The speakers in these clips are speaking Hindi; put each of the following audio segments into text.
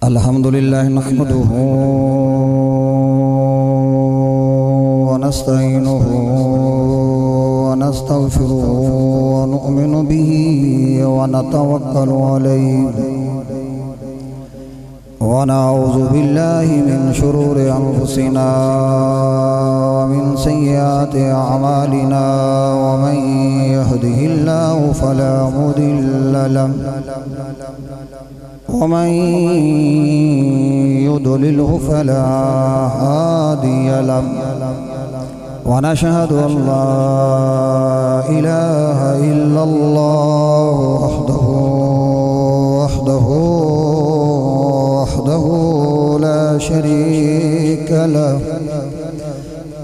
अल्हम्दुलिल्लाह नहमदुहु व नस्तईनुहु व नस्तगफिरुहु व नु'मिनु बिही व नतवक्कलु अलैहि व नऊज़ु बिल्लाहि मिन शुरूरि अनफुसिना व मिन सय्यिआति अअमालिना व मन यहदिहिल्लाहु फला मुदिल्ल लहु वमन युद्लिल्हु फला हादिय लहु वनशहदु अन ला इलाहा इल्लल्लाह वहदहु ला शरीक लहु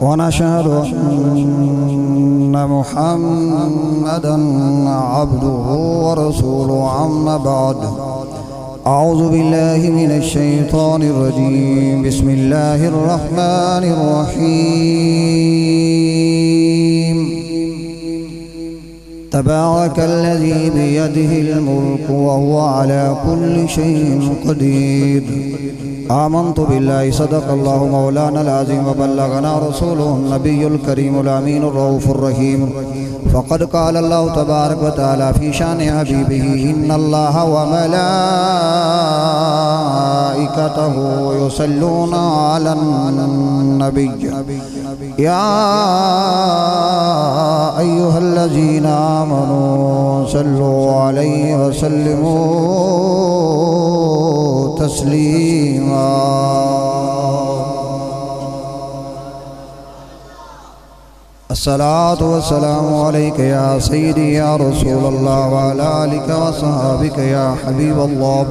वनशहदु अन्ना मुहम्मदन अब्दुहु व रसूलुहु अम्मा बअद अऊज़ु बिल्लाहि मिनश शैतानिर रजीम बिस्मिल्लाहिर रहमानिर रहीम तबारकल्लज़ी बियदिहिल मुल्कु व हुवा अला कुल्लि शैइन क़दीर आमन्तु बिल्लाहि सदक़ल्लाहु मौलानल अज़ीम व बल्लगना रसूलुहुन नबियुल करीमुल अमीनुर रऊफ़ुर रहीम फ़क़द क़ालल्लाहु तबारक व तआला फ़ी शानि हबीबिही इन्नल्लाहा व मलाइकतहु युसल्लूना अलन नबिय्य या अय्युहल्लज़ीना आमनू सल्लु अलैहि व सल्लिमू तस्लीमा। अस्सलातु वस्सलामु अलैका या सय्यदी या रसूलल्लाह व अला आलिका व सहाबिका या हबीबल्लाह।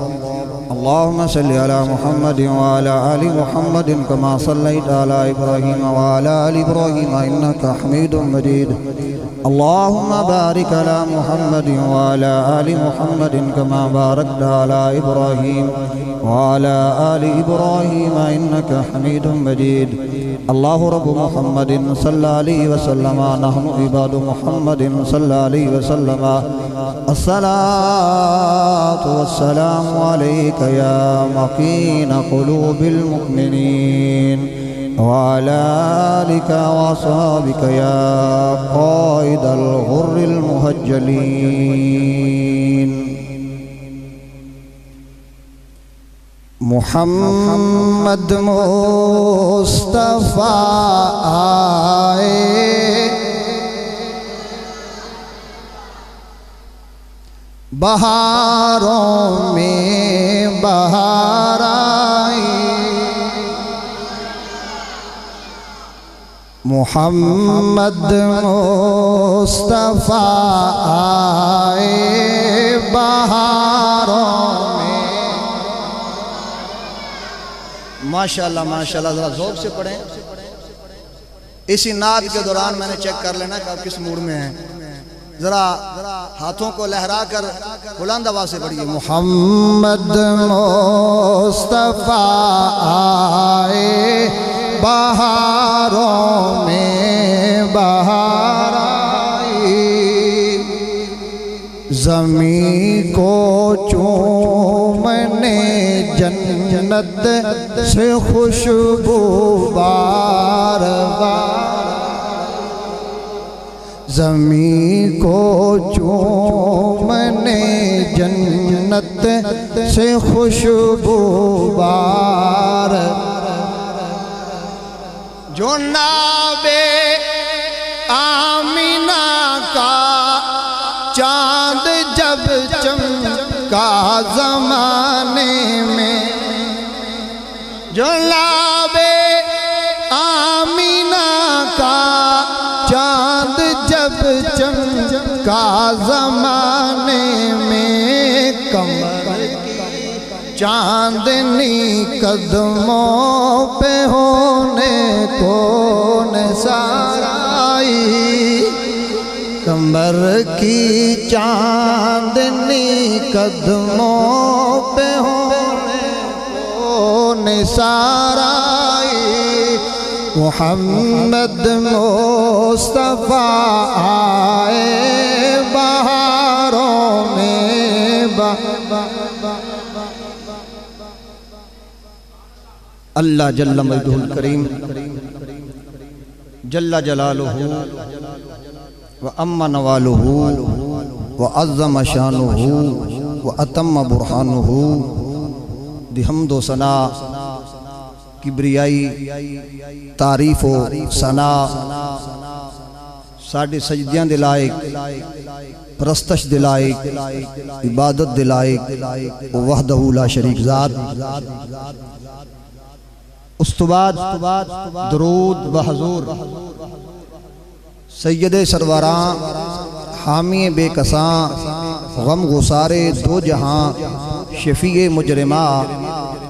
अल्लाहुम्मा सल्लि अला मुहम्मदिन व अला आलि मुहम्मदिन कमा सल्लैता अला इब्राहीम व अला आलि इब्राहीम इन्नका हमीदुम मजीद। अल्लाहुम्मा बारिक अला मुहम्मदिन व अला आलि मुहम्मदिन कमा बारकता अला इब्राहीम व अला आलि इब्राहीम इन्नका हमीदुम मजीद। अल्लाहु रब्बु मुहम्मदिन सल्लल्लाहु अलैहि वसल्लम नहनु इबादु मुहम्मदिन सल्लल्लाहु अलैहि वसल्लम अस्सलातु वस्सलामु अलैका या मकीन क़ुलूबिल मुमिनीन व अला आलिका व अस्हाबिका या क़ाइदल गुर्रिल मुहज्जलीन। मुहम्मद मुस्तफ़ा आए बहारों में बहार आई मुहम्मद मुस्तफ़ा आए बहारों में। माशाल्लाह माशाल्लाह, ज़रा ज़ौक़ से पढ़ें। इसी नाद के दौरान मैंने चेक कर लेना कि आप किस मूड में हैं। ज़रा हाथों को लहरा कर बुलंद आवाज़ से पढ़िए। मुहम्मद मुस्तफ़ा आए बहारों में बहार आई ज़मीं को चूमने जन्नत से खुशबू बार बार ज़मीं को चूमने जन्नत से खुशबू बार जो नाबे आमिना का चाँद जब चमका ज़माने में जो नाबे आमिना का चाँद जब चमका ज़माने में कमर चाँदनी कदमों पे होने को नज़ाराई कमर की चाँदनी कदमों पे होने को नज़ाराई मोहम्मद मुस्तफ़ा आए बहारों में अल्लाह जल्ल मजदुल करीम जल्ला जलालुहु व अम्मा नवालुहु व अज़्ज़म शानुहु व अतम्म बुरहानुहु दी हम्दो सना किब्रियाई तारीफ व सना साढ़े सजदियां दे लायक परस्तश दे लायक इबादत दे लायक वहदहु ला शरीक ज़ात। उस तो बाद दरूद व हजूर सैयदे सरवरां हामी बेकसां गम गुसारे दो जहां शफीए मुजरिमा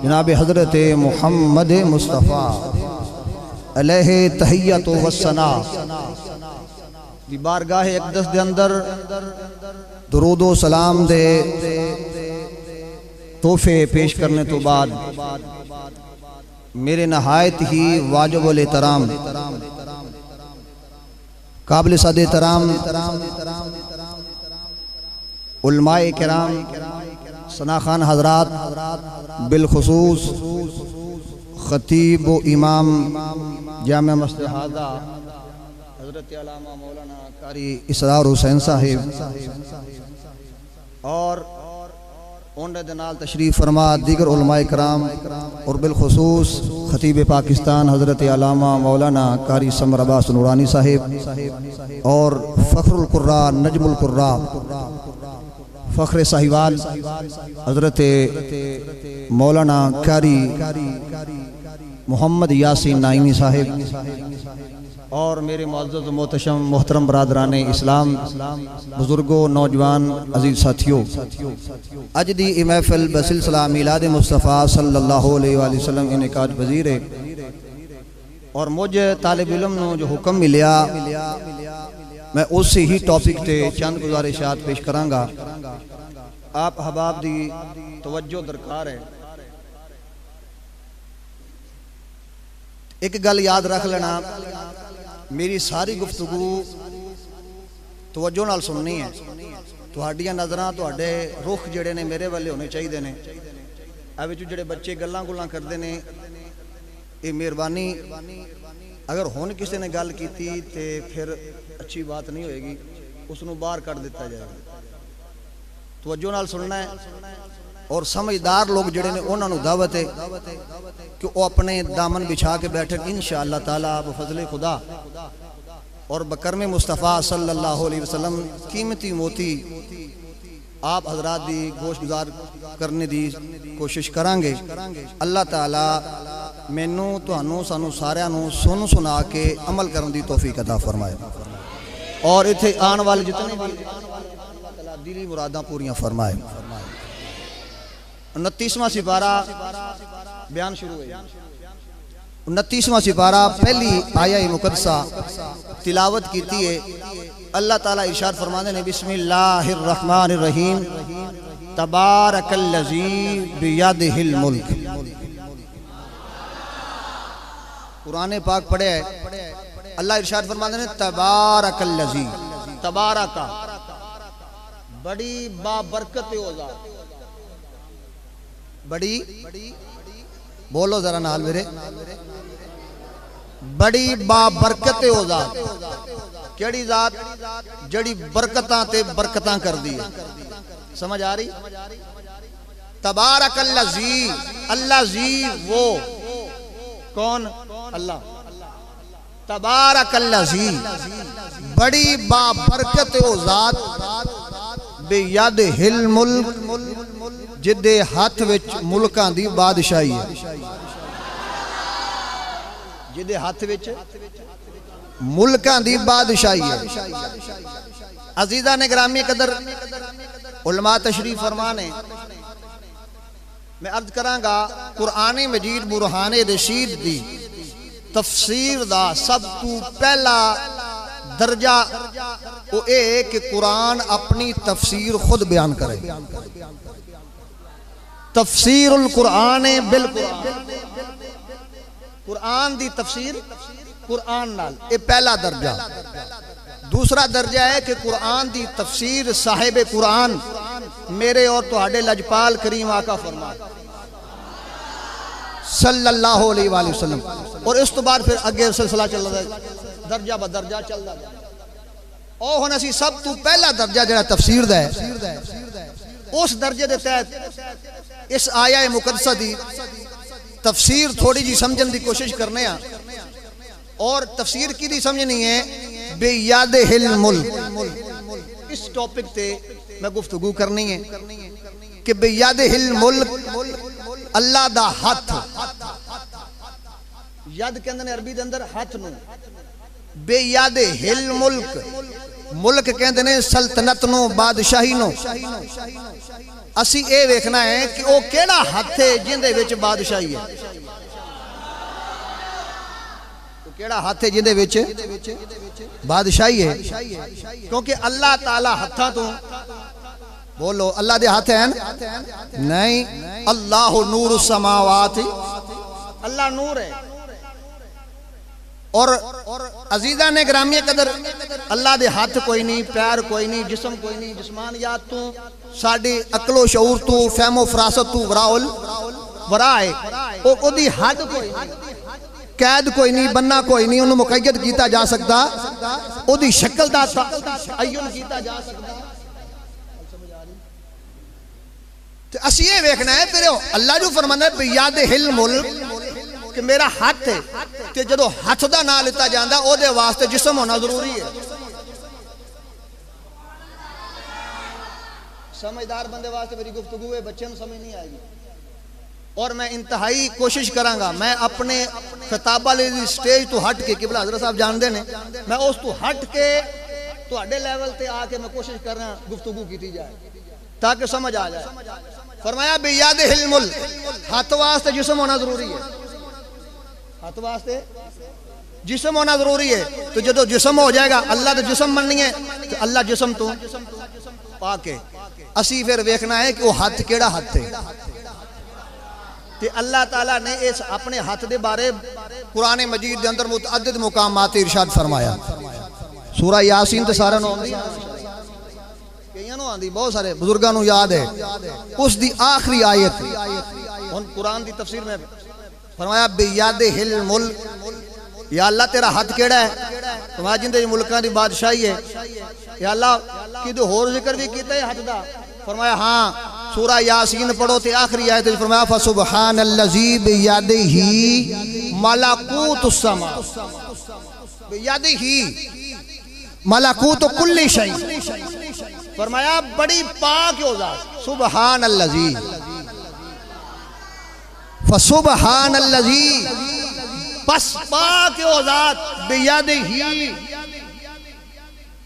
जनाब हजरत मुहम्मद मुस्तफ़ा अलैहि तहियत व सना दी बारगाह अक़दस दे अंदर दरूद व सलाम दे तोहफे पेश करने तो बाद मेरे नहायत ही वाजिबुल एहतराम काबिल सद एहतराम उलमाए किराम सना खान हजरात बिलखुसूस खतीब व इमाम जामिया मस्जिद हाजा हजरत अल्लामा मौलाना कारी इसरार हुसैन साहिब और उनके नाल तशरीफ फरमा दीगर उलमाए कराम और बिलखुसूस खतीब पाकिस्तान हजरत अल्लामा मौलाना कारी समर अब्बास नूरानी साहिब और फ़ख्रुल कुर्रा नजमुल कुर्रा फ़ख्र साहिवाल हजरत मौलाना कारी मोहम्मद यासीन नाइमी साहिब और मेरे मुअज़्ज़ज़ मोहतशम मोहतरम बरादरान इस्लाम बुजुर्गों नौजवान अजीज साथियों, अज दी ई महफिल बसिलसिला मिलाद मुस्तफ़ा सल्लल्लाहु अलैहि वसल्लम इनेकाद पज़ीर है और मुझे तालिब इल्म नूं जो हुक्म मिलिया मैं उस ही टॉपिक ते चंद गुजारिशात पेश करांगा। आप हबाब दी तवज्जो दरकार है। एक गल याद रख लेना, मेरी सारी गुफ्तगू तवज्जो नाल सुननी है। तुहाडियां नज़रां तुहाडे रुख जिहड़े ने मेरे वाले होने चाहिए ने। आ विच जिहड़े बच्चे गल्लां गुल्लां करदे ने ये मेहरबानी अगर हुण किसी ने गल कीती ते फिर अच्छी बात नहीं होएगी, उसनूं बाहर कढ़ दिता जाएगा। तवज्जो नाल सुनना है और समझदार लोग जिहड़े ने उन्हां नूं दावत है कि वो अपने दामन बिछा के बैठे इंशाअल्लाह ताला बफज़ले खुदा और बकरम मुस्तफ़ा सल्लल्लाहु अलैहि वसल्लम कीमती मोती आप हजरात दी गोश गुजार करने दी कोशिश करांगे। अल्लाह ताला मैनू तुहानू सानू सारियां नू सुन सुना के अमल करने दी तौफीक अता फरमाए और इत्थे आने वाले जितने भी अल्लाह ताला दिली मुरादां पूरियां फरमाए। 29वां सिपारा बयान शुरू है। 29वां सिपारा पहली आया मुकद्दसा तिलावत की है। अल्लाह ताला इरशाद फरमाते हैं बिस्मिल्लाहिर रहमानिर रहीम तबारकल्लज़ी बियदिहिल मुल्क। कुरान पाक पढ़े अल्लाह इरशाद फरमाते हैं तबारकल्लज़ी, तबारका बड़ी बाबरकत हो जात, बड़ी बोलो जरा नाल मेरे, बड़ी बाबरकत हो जात। केड़ी जात? जड़ी बरकतां ते बरकतां कर दी है। समझ आ रही? तबारकल्लज़ी, अल्लाह जी वो कौन? अल्लाह। तबारकल्लज़ी बड़ी बाबरकत हो जात बियदिहिल मुल्क, जिदे हाथ विच मुल्कां दी बादशाही है। जिदे हाथ विच मुल्कां दी बादशाही है। अजीजा ने ग्रामी कदर उलमा तशरीफ फरमाने मैं अर्ज करांगा कुरान मजीद बुरहान रशीद दी तफसीर दा सब तू पहला दर्जा वो ये कि कुरान अपनी तफसीर खुद बयान करे। तफसीरुल कुरान बिल कुरान, कुरान दी तफसीर कुरान नाल, ये पहला दर्जा। दूसरा दर्जा है कि कुरान दी तफसीर साहिब कुरान मेरे और तुहाडे लजपाल करीम आका फरमान सल्लल्लाहु अलैहि वसल्लम। और इस तो बाद फिर अगे सिलसिला चल रहा है, दर्जा ब दर्जा चल रहा है। और हुण असीं सब तो पहला दर्जा जिहड़ा तफसीर दा है, उस दर्जे के तहत इस आया मुकद्दसा दी तफसीर थोड़ी जी समझने की कोशिश करने आ। और तफसीर की दी समझनी है बेयादिहिल मुल्क। इस टॉपिक पे मैं गुफ्तगू करनी है कि बेयादिहिल मुल्क अल्लाह दा हथ। यद कहंदे ने अरबी दे अंदर हथ नूं। बेयादिहिल मुल्क, मुल्क कहंदे ने सल्तनत नूं, बादशाही नूं। असी ये वेखना है कि वो केड़ा हथ है जिंदे विच बादशाही है, केड़ा हथ है जिंदे विच बादशाही है। क्योंकि अल्लाह ताला हत्थां तो, बोलो अल्लाह दे हाथ हैं नहीं। अल्लाह नूर समावात, अल्लाह नूर है। और अजीजा ने ग्रामीय कदर अल्लाह दे हाथ कोई नहीं, पैर कोई नहीं, जिस्म कोई नहीं। जिस्मानियात तू साडी अकलो शऊर तू फहमो फरासत तू वराउल वरा है। ओदी हद कोई नहीं, कैद कोई नहीं, बन्ना कोई नहीं, उन्हें मुकैयद किया जा सकता, ओदी शक्ल दा तयन किया जा सकता। तो असी ये वेखना है फिर अल्लाह जो फरमाना है बियादिहिल मुल्क कि मेरा हथ है। तो जो हथ का नाम लिता जाता ओदे वास्ते जिस्म होना जरूरी है। समझदार बंदे वास्ते मेरी गुफ्तगू है, बच्चे समझ नहीं आएगी। और मैं इंतहाई कोशिश करांगा, मैं अपने खिताब वाले स्टेज तो हट के, किबला हजरत साहब जानते ने, मैं उस तो हट के तुहाडे लेवल ते आके मैं कोशिश कर रहा गुफ्तगू की जाए ताकि समझ आ जाए। फरमाया बियादिहिल मुल्क, हाथ वास्ते जिस्म होना जरूरी है। हाथ वास्ते जिस्म होना जरूरी है। तो जो जिस्म हो जाएगा, अल्लाह तो जिस्म बननी है, तो अल्लाह जिस्म तो पाके असी फिर वेखना है कि वो हाथ केड़ा हाथ है। ते अल्लाह ताला ने इस अपने हाथ दे बारे कुरान मजीद के अंदर मुतअद्दिद मुकामात इरशाद फरमाया। सूरा यासीन तो सारा नो आंदी, कईयां नो आंदी, बहुत सारे बुजुर्गां नु याद है। उस दी आखिरी आयत हुन कुरान दी तफसीर में फरमाया बियादिहिल मुल्क, या अल्लाह तेरा हाथ केड़ा है, तुम्हारा जिंदे मुल्कां दी बादशाही है। या अल्लाह कि होर जिक्र भी कीता है हथ दा। फरमाया हाँ, सूरा यासीन पढ़ो ते आखिरी आयत में फरमाया फसुबहानल्लज़ी बियदिही मलाकूतुस समा, बियदिही मलाकूत कुल्ली शै। फरमाया बड़ी पाक हो जात, सुबहानल्लज़ी फसुबहानल्लज़ी, बस पाक हो जात बियदिही,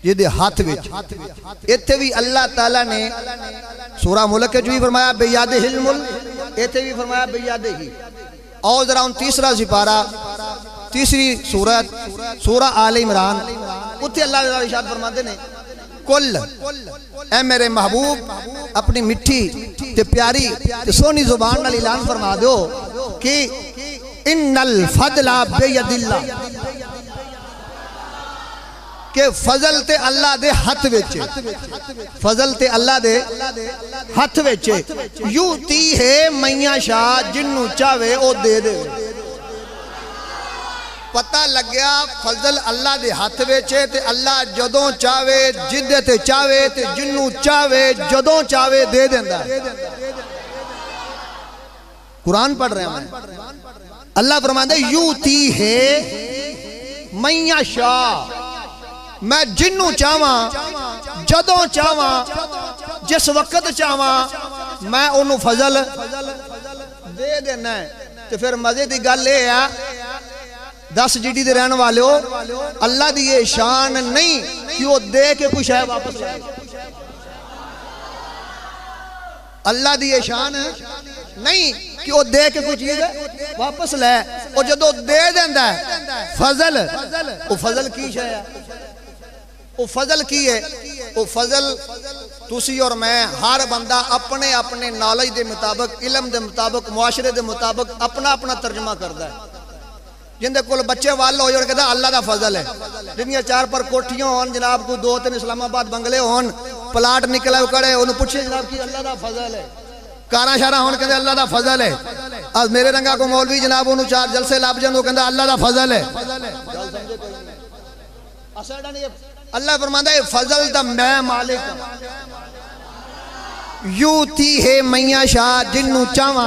जिहदे हाथ विच। इत्थे भी अल्लाह ताला ने सूरा मुल्क भी फरमाया बियादिहिल मुल्क, इत्थे भी फरमाया बियादिही। और जरा उन तीसरा सिपारा, तीसरी सूरत सूरा आल इमरान, उत्थे अल्लाह ताला इरशाद फरमाते ने कुल, ऐ मेरे महबूब अपनी मिठी ते प्यारी ते सोहनी जुबान नाल ऐलान फरमा दो कि इन्नल फदला बियदिल्लाह, के फजल ते अल्लाह दे हथ विच, फजल ते अल्लाह दे हथ विच। यूती है मैया शाह, जिन्नू चाहे ओ दे दे। पता लग्या फजल अल्लाह दे हथ विच ते अल्लाह जदों चाहे, जिदे ते चाहे ते जिन्नू चाहे जदों चाहे दे देंदा। कुरान पढ़ रहे हैं, अल्लाह फरमांदा यूती है मैया शाह, मैं जिन्नू चाहवा जदों चाहवा जिस वक्त चाहवा मैं उन्होंने फजल दे देना है। तो फिर मजे की गल यह है, 10 जीडी दे रहने वाले हो, अल्लाह की ये शान नहीं कि वो दे के कुछ है वापस लाए। अल्लाह की ये शान नहीं कि वो दे के कोई चीज वापस लै, वो जो दे देंदा है फजल, वो फजल की शय है, वो फजल की है। वो फजल तुसी और मैं हर बंदा अपने अपने नॉलेज के मुताबिक, इलम के मुताबिक, मुआशरे के मुताबिक अपना अपना तर्जमा करता है। जिंदे कोल बच्चे वाल हो जाए कहता अल्लाह दा फजल है। जिन्दियां 4 पर कोठियां होन जनाब, को 2-3 इस्लामाबाद बंगले होन, प्लाट निकले कड़े, उन्हें पूछे जनाब की अल्लाह दा फजल है। कारा शारा होन कहते अल्लाह दा फजल है। आज मेरे रंगा को मौलवी जनाब उन्होंने 4 जलसे लाभ जान कहता अल्लाह दा फजल है। अल्लाह फरमांदा है फजल दा मैं मालिक यूती है मैया शाह जिन्नू चावा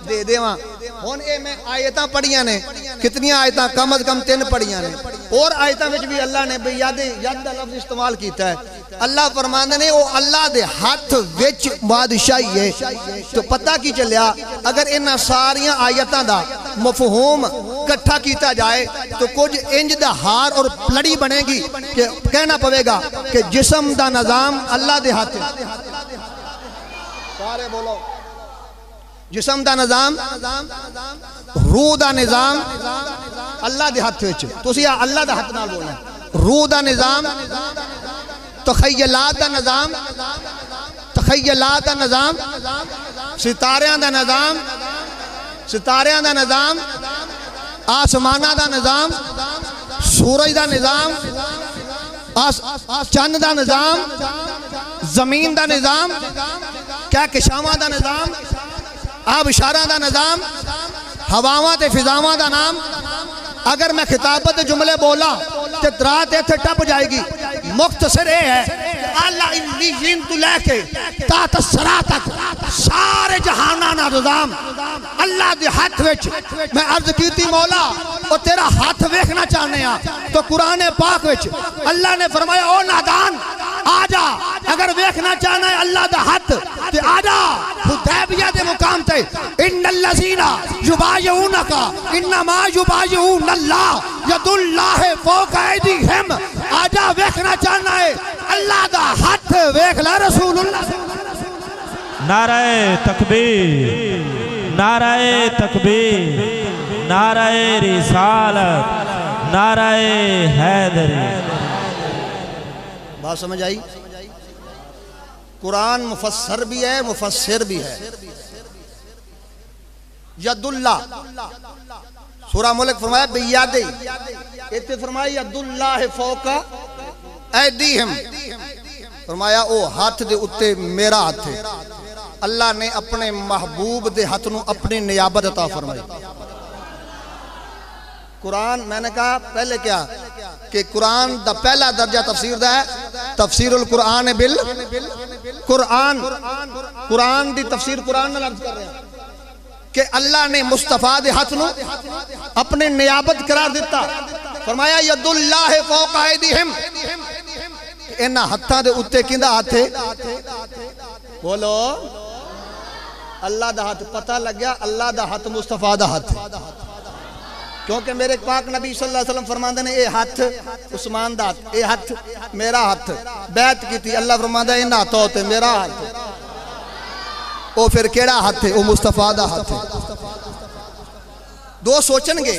दे देवा। हुन ए मैं आयतां पढ़ियां ने, कितनियां आयतां, कम अज कम 3 पढ़ियां ने, और आयतां विच भी अल्लाह ने यद दा लफ्ज़ इस्तेमाल कीता है। अल्लाह फरमांदे ने वो अल्लाह दे हाथ विच बादशाही है। तो पता की चलिया अगर इन्हां सारियां आयतां दा मफहूम इकट्ठा किया जाए तो कुछ इंज दा हार और लड़ी बनेगी कि कहना पवेगा कि जिस्म दा निजाम अल्लाह दे हाथ है। सारे बोलो, जिस्म दा निजाम, रूह दा निजाम अल्लाह दे हाथ विच। तुसीं अल्लाह दा हाथ नाल बोलना। रूह दा निजाम, तखयलात दा निजाम, तखयलात दा निजाम, सितारियां दा निजाम, सितारियां दा निजाम, आसमाना दा निजाम, सूरज दा निजाम, चंद दा निजाम, जमीन दा निजाम, क्या किशावां दा निजाम, आबशारां दा निजाम, हवावां ते फिजावां दा नाम। अगर मैं खिताबत जुमले बोला तो रात इत्थे टप जाएगी। मुख्तसर है आला इल्लीयीन तो लेके तात सरा तक सारे जहाना ना निजाम अल्लाह दे हाथ विच। मैं अर्ज कीती मौला और तेरा हाथ वेखना चाहने आ तो कुरान पाक विच अल्लाह ने फरमाया ओ नादान आजा, अगर वेखना चाहना है अल्लाह दा हाथ ते आजा हुदैबिया दे मुकाम ते। इन्नल लज़ीना युबायऊनका इन्नमा युबायऊनल्लाह यदुल्लाह फौका ऐदीहिम। आजा वेखना चाहना है अल्लाह दा हाथ वेख ला रसूलुल्लाह। नाराए तकबीर, नाराए तकबीर, नाराए रिसालत, नाराए हैदरी। बात समझ आई? कुरान मुफस्सर भी है, मुफस्सिर भी है। यदुल्ला सूरा मुल्क फरमाया बियादे, इत्थे फरमाया यदुल्लाह फौका ऐदीहिम, फरमाया ओ हाथ दे उत्ते मेरा हाथ है। अल्लाह ने अपने महबूब दे हाथ नू अपनी नियाबत अता फरमाई। कुरान मैंने कहा पहले क्या कि कुरान दा पहला दर्जा तफसीर दा है तफसीरुल कुरान बिल कुरान। कुरान दी तफसीर कुरान नाल अर्ज कर रहे हैं कि अल्लाह ने मुस्तफा दे हाथ नू अपने नियाबत करार दिता। फरमाया यदुल्लाह फौका ऐदीहिम, इन्हां हत्थां दे उत्ते किंदा हाथ है? बोलो अल्लाह दा हाथ। पता लग गया अल्लाह दा हाथ मुस्तफा दा हाथ है, क्योंकि मेरे पाक नबी सल्लल्लाहु अलैहि वसल्लम फरमाते ने ए हाथ उस्मान दा हाथ, ए हाथ मेरा हाथ। बैत की थी अल्लाह फरमाता इन्हां हाथों ते मेरा हाथ। ओ फिर केड़ा हाथ है? ओ मुस्तफा दा हाथ है। दो सोचणगे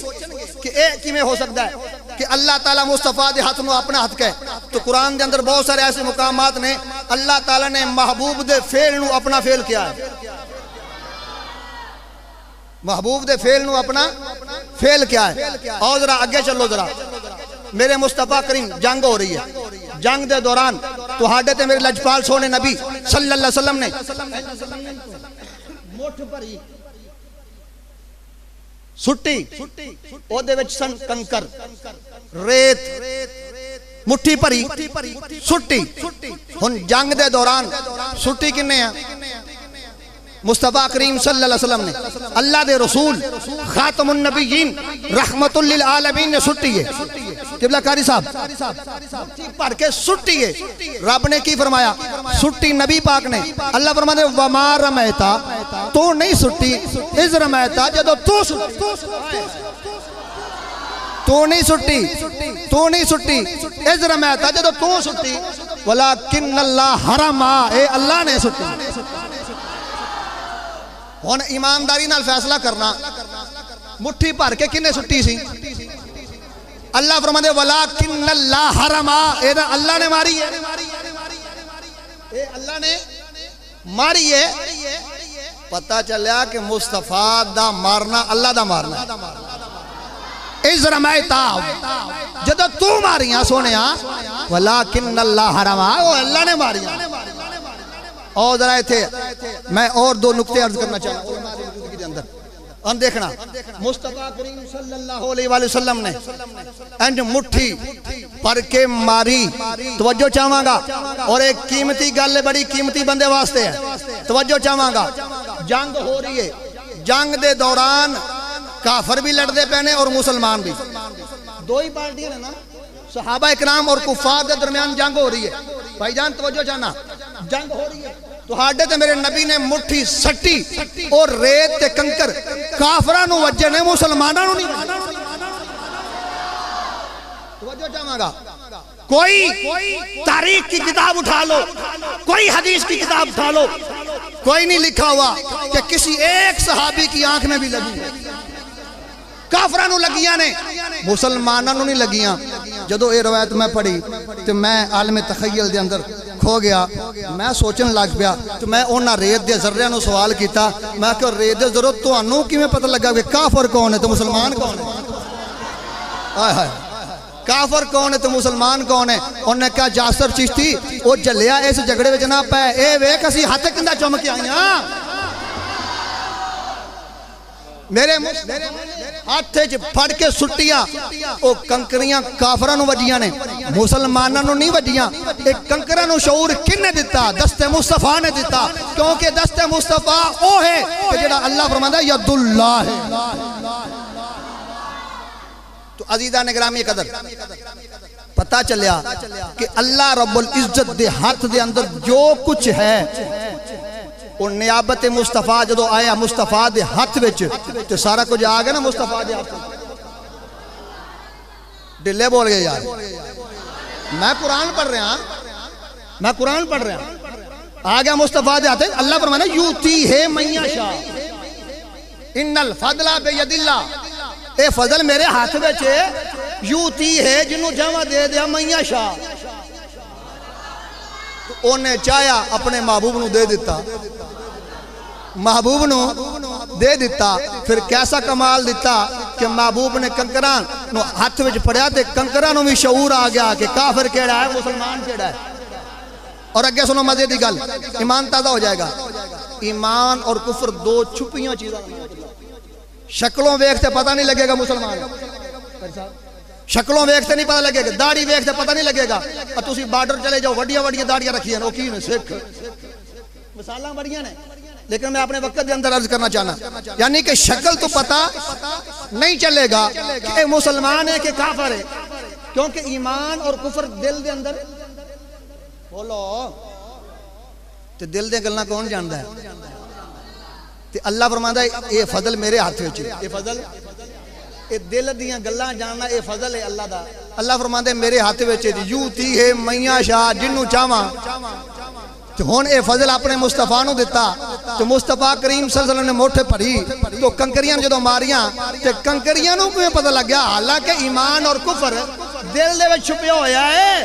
कि ए किवें हो सकता है कि अल्लाह ताला मुस्तफा दे हाथ नू अपना हाथ कहे। तो कुरान के अंदर बहुत सारे ऐसे मुकामात ने अल्लाह ताला ने महबूब दे फेल नू अपना फेल किया है। महबूब दे फेल नू अपना फेल क्या है। और जरा आगे चलो, जरा मेरे मुस्तफा करीम जंग हो रही है, जंग दे दौरान तुहाडे ते मेरे लजपाल सोने नबी सल्लल्लाहु अलैहि वसल्लम ने मुठ भरी सुट्टी, ओदे विच सन कंकर रेत, मुट्ठी भरी सुट्टी। हुन जंग दे दौरान सुट्टी किन्ने आ? मुस्तफा करीम सल्लल्लाहु अलैहि वसल्लम ने, अल्लाह दे रसूल खातमुन नबीयीन रहमतुल लिल आलमीन ने सुट्टी है। किबला कारी साहब भर के सुट्टी है। रब ने की फरमाया? सुट्टी नबी पाक ने। अल्लाह फरमाते वमा रमैता, तू नहीं सुट्टी, इज रमैता जदों तू तू नहीं सुट्टी, तू नहीं सुट्टी, इज रमैता जदों तू सुट्टी, वलाकिन्नल्लाह हरमा, ए अल्लाह ने सुट्टी। हुन ईमानदारी नाल फैसला करना, मुट्ठी भर के किन्ने सुट्टी सी? अल्लाह फरमाते वलाकिन्नल्लाह हरमा, ए अल्लाह ने मारी है, ए अल्लाह ने मारी है। पता चलिया कि मुस्तफा दा मारना अल्लाह दा मारना। इज़रमाए ताब जदों तू मारियां सोनिया वलाकिन अल्लाह हरमा वो अल्लाह ने मारियां। और जरा थे मैं और दो नुक्ते अर्ज करना चाहूँगा अंदर हम देखना मुस्तफा करीम सल्लल्लाहु अलैहि वसल्लम ने इंज मुट्ठी पर के मारी। तवज्जो चाहांगा और एक कीमती गल है, बड़ी कीमती बंदे वास्ते है। तवज्जो चाहांगा, जंग हो रही है, जंग दे दौरान काफर भी लड़ते पे ने और मुसलमान भी, दो ही पार्टियां ने ना, सहाबा इकराम और कुफार के दरमियान जंग हो रही है। भाईजान तवज्जो चाहना, जंग हो रही है तो हाडे ते मेरे नबी ने मुट्ठी सट्टी और रेत ते कंकर काफरां नूं वज्जे ने, मुसलमानां नूं नहीं। तवज्जो चाहांगा, कोई तारीख की किताब उठा लो, कोई हदीस की किताब उठा लो, कोई नहीं लिखा हुआ कि किसी एक सहाबी की आंख में भी लगी। काफरां नूं लगियां ने, मुसलमानां नूं नहीं लगियां। जदों ये रवायत मैं पढ़ी तो मैं आलम तखय्युल दे अंदर खो गया। मैं सोचन लग पिया तो मैं उन्हां रेत दे ज़र्रियां नूं सवाल किया, मैं कि रेत दे ज़र्रों तुहानूं किवें पता लगा कि काफर कौन है तो मुसलमान कौन है? हाय हाय, काफर कौन है तो मुसलमान कौन है? उन्हें कहा जासर चिश्ती वो जलिया इस झगड़े विच ना पै, ए वेख असीं हत्थ किंदा चुम के आए हां। मेरे हाथ च फड़ के सुट्टियां वो कंकरियां काफरां नूं वजियां ने, मुसलमानां नूं नहीं वजियां। एक कंकरां नूं शऊर किन्ने दिता? दस्ते मुस्तफा ने दिता, क्योंकि दस्ते मुस्तफा ओ है कि जेड़ा अल्लाह फरमांदा यदुल्लाह है। तो अजीजा ने ग्रामी कदर पता चलिया कि अल्लाह रब्बुल इज्जत दे हाथ दे अंदर जो कुछ है और नियाबत मुस्तफा जो आया मुस्तफा दे हाथ विच तो सारा कुछ आ गया ना मुस्तफा दे हाथ। ढिले बोल गए यार, मैं कुरान पढ़ रहा, मैं कुरान पढ़ रहा, आ गया मुस्तफा दे हाथ। अल्लाह फरमाना यूती है मैया शाह इन्नल फदला बेयदिल्ला, ए फजल मेरे हाथ विच यूती है जिन्हों जमा दे दिया मैया शाह। तो उन्हें चाया अपने महबूब नूं दे दिता, महबूब नूं दे दिता। फिर कैसा कमाल दिता कि महबूब ने कंकरां नूं हाथ विच फड़िया ते कंकरां नूं भी शऊर आ गया कि काफिर केड़ा है मुसलमान केड़ा है। और अगे सुनो मजे की गल, ईमान ताज़ा हो जाएगा। ईमान और कुफर दो छुपियां चीज़ां, शक्लों वेखते पता नहीं लगेगा मुसलमान, शक्लों वेखते नहीं पता लगेगा, दाढ़ी वेखते पता नहीं लगेगा। और तुसी बॉर्डर चले जाओ, वड्डियां वड्डियां दाढ़ियां रखियां ने, की ने सिख मिसालां बड़ियां ने। लेकिन मैं अपने वक्त के अंदर अर्ज करना चाहना, यानी कि शक्ल तो पता नहीं चलेगा कि मुसलमान है कि काफिर है, क्योंकि ईमान और कुफर दिल दे अंदर। बोलो ते दिल दे गल्लां कौन जानदा है? ते अल्लाह फरमांदा ये फजल मेरे हाथ विच, ये फजल ये दिल दियां गल्लां जानना ये फजल है अल्लाह दा। अल्लाह फरमांदे मेरे हाथ विच यूती है मैया शाह जिन्नू चाहवां। तो हुण ये फजल अपने मुस्तफा नूं दिता, तो मुस्तफा करीम सल्लल्लाहु अलैहि वसल्लम ने मोठे भरी तो कंकरियां जदों मारियां ते कंकरियां नूं किवें पता लग गया? हालांकि ईमान और कुफर दिल दे विच छुपिया होया है,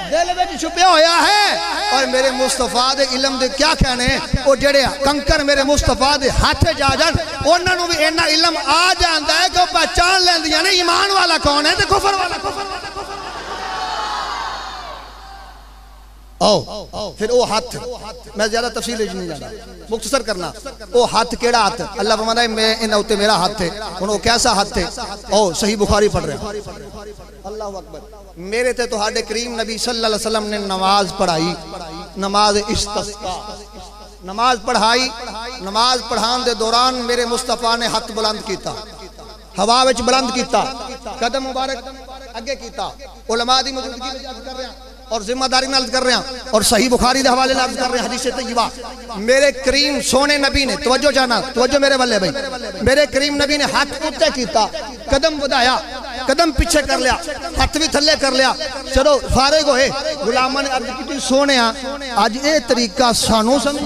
दिल विच छुपिया होया है। और मेरे मुस्तफा दे इल्म दे क्या कहने, वो जेड़े कंकर मेरे मुस्तफा दे हाथ च आ जान उन्हां नूं भी इन्ना इल्म आ जांदा है कि वो पहचान लैंदियां ने ईमान वाला कौन है ते कुफर वाला कौन है। आओ फिर वो हाथ, मैं ज्यादा तफसील नहीं जाना, मुख्तसर करना। वो हाथ केड़ा हाथ? अल्लाह फरमाता है मैं इन उत्ते मेरा हाथ है। हुण वो कैसा हाथ है? ओ सही बुखारी पढ़ रहे हैं। अल्लाहु अकबर। मेरे ते तुहाडे करीम नबी सल्लल्लाहु अलैहि वसल्लम ने नमाज पढ़ाई, नमाज इस्तिस्का, नमाज पढ़ाई। नमाज पढ़ाने दे दौरान मेरे मुस्तफा ने हाथ बुलंद किया, हवा विच बुलंद किया, कदम मुबारक अगे किया। उलमा दी मौजूदगी विच अर्ज कर रहे हैं और जिम्मेदारी नाल कर रहे हैं और सही बुखारी के हवाले अर्ज कर रहे हैं। हदीस तय्यबा मेरे करीम सोने नबी ने, तवज्जो जाना, तवज्जो मेरे वाले भाई, मेरे करीम नबी ने हाथ ऊंचा किया, कदम बढ़ाया, कदम पीछे कर लिया, हाथ भी थले कर लिया। चलो फारिग होए, गुलामां ने अर्ज की सोने अज ये तरीका सानू समझ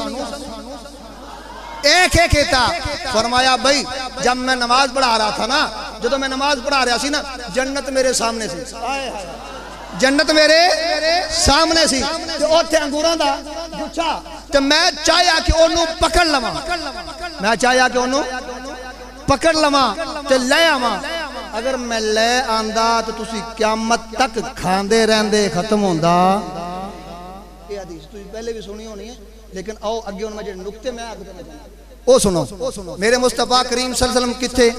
एक है कहता। फरमाया भाई जब मैं नमाज पढ़ा रहा था ना, जो मैं नमाज पढ़ा रहा सी ना, जन्नत मेरे सामने सी, जन्नत मेरे सामने सी, ते ओथे अंगूरां दा गुच्छा, ते मैं चाहया कि ओनू पकड़ लवां, मैं चाहया कि ओनू पकड़ लवां ते ले आवां। अगर मैं लै आंदा तो तुसी क़यामत तक खांदे रहंदे खत्म होंदा। ये हदीस तुसी पहले भी सुनी होनी है, लेकिन आओ अगे हुण मैं जेडे नुक्ते मैं आख देना ओ सुनो। मेरे मुस्तफा करीम सल्लल्लाहु अलैहि वसल्लम किथे?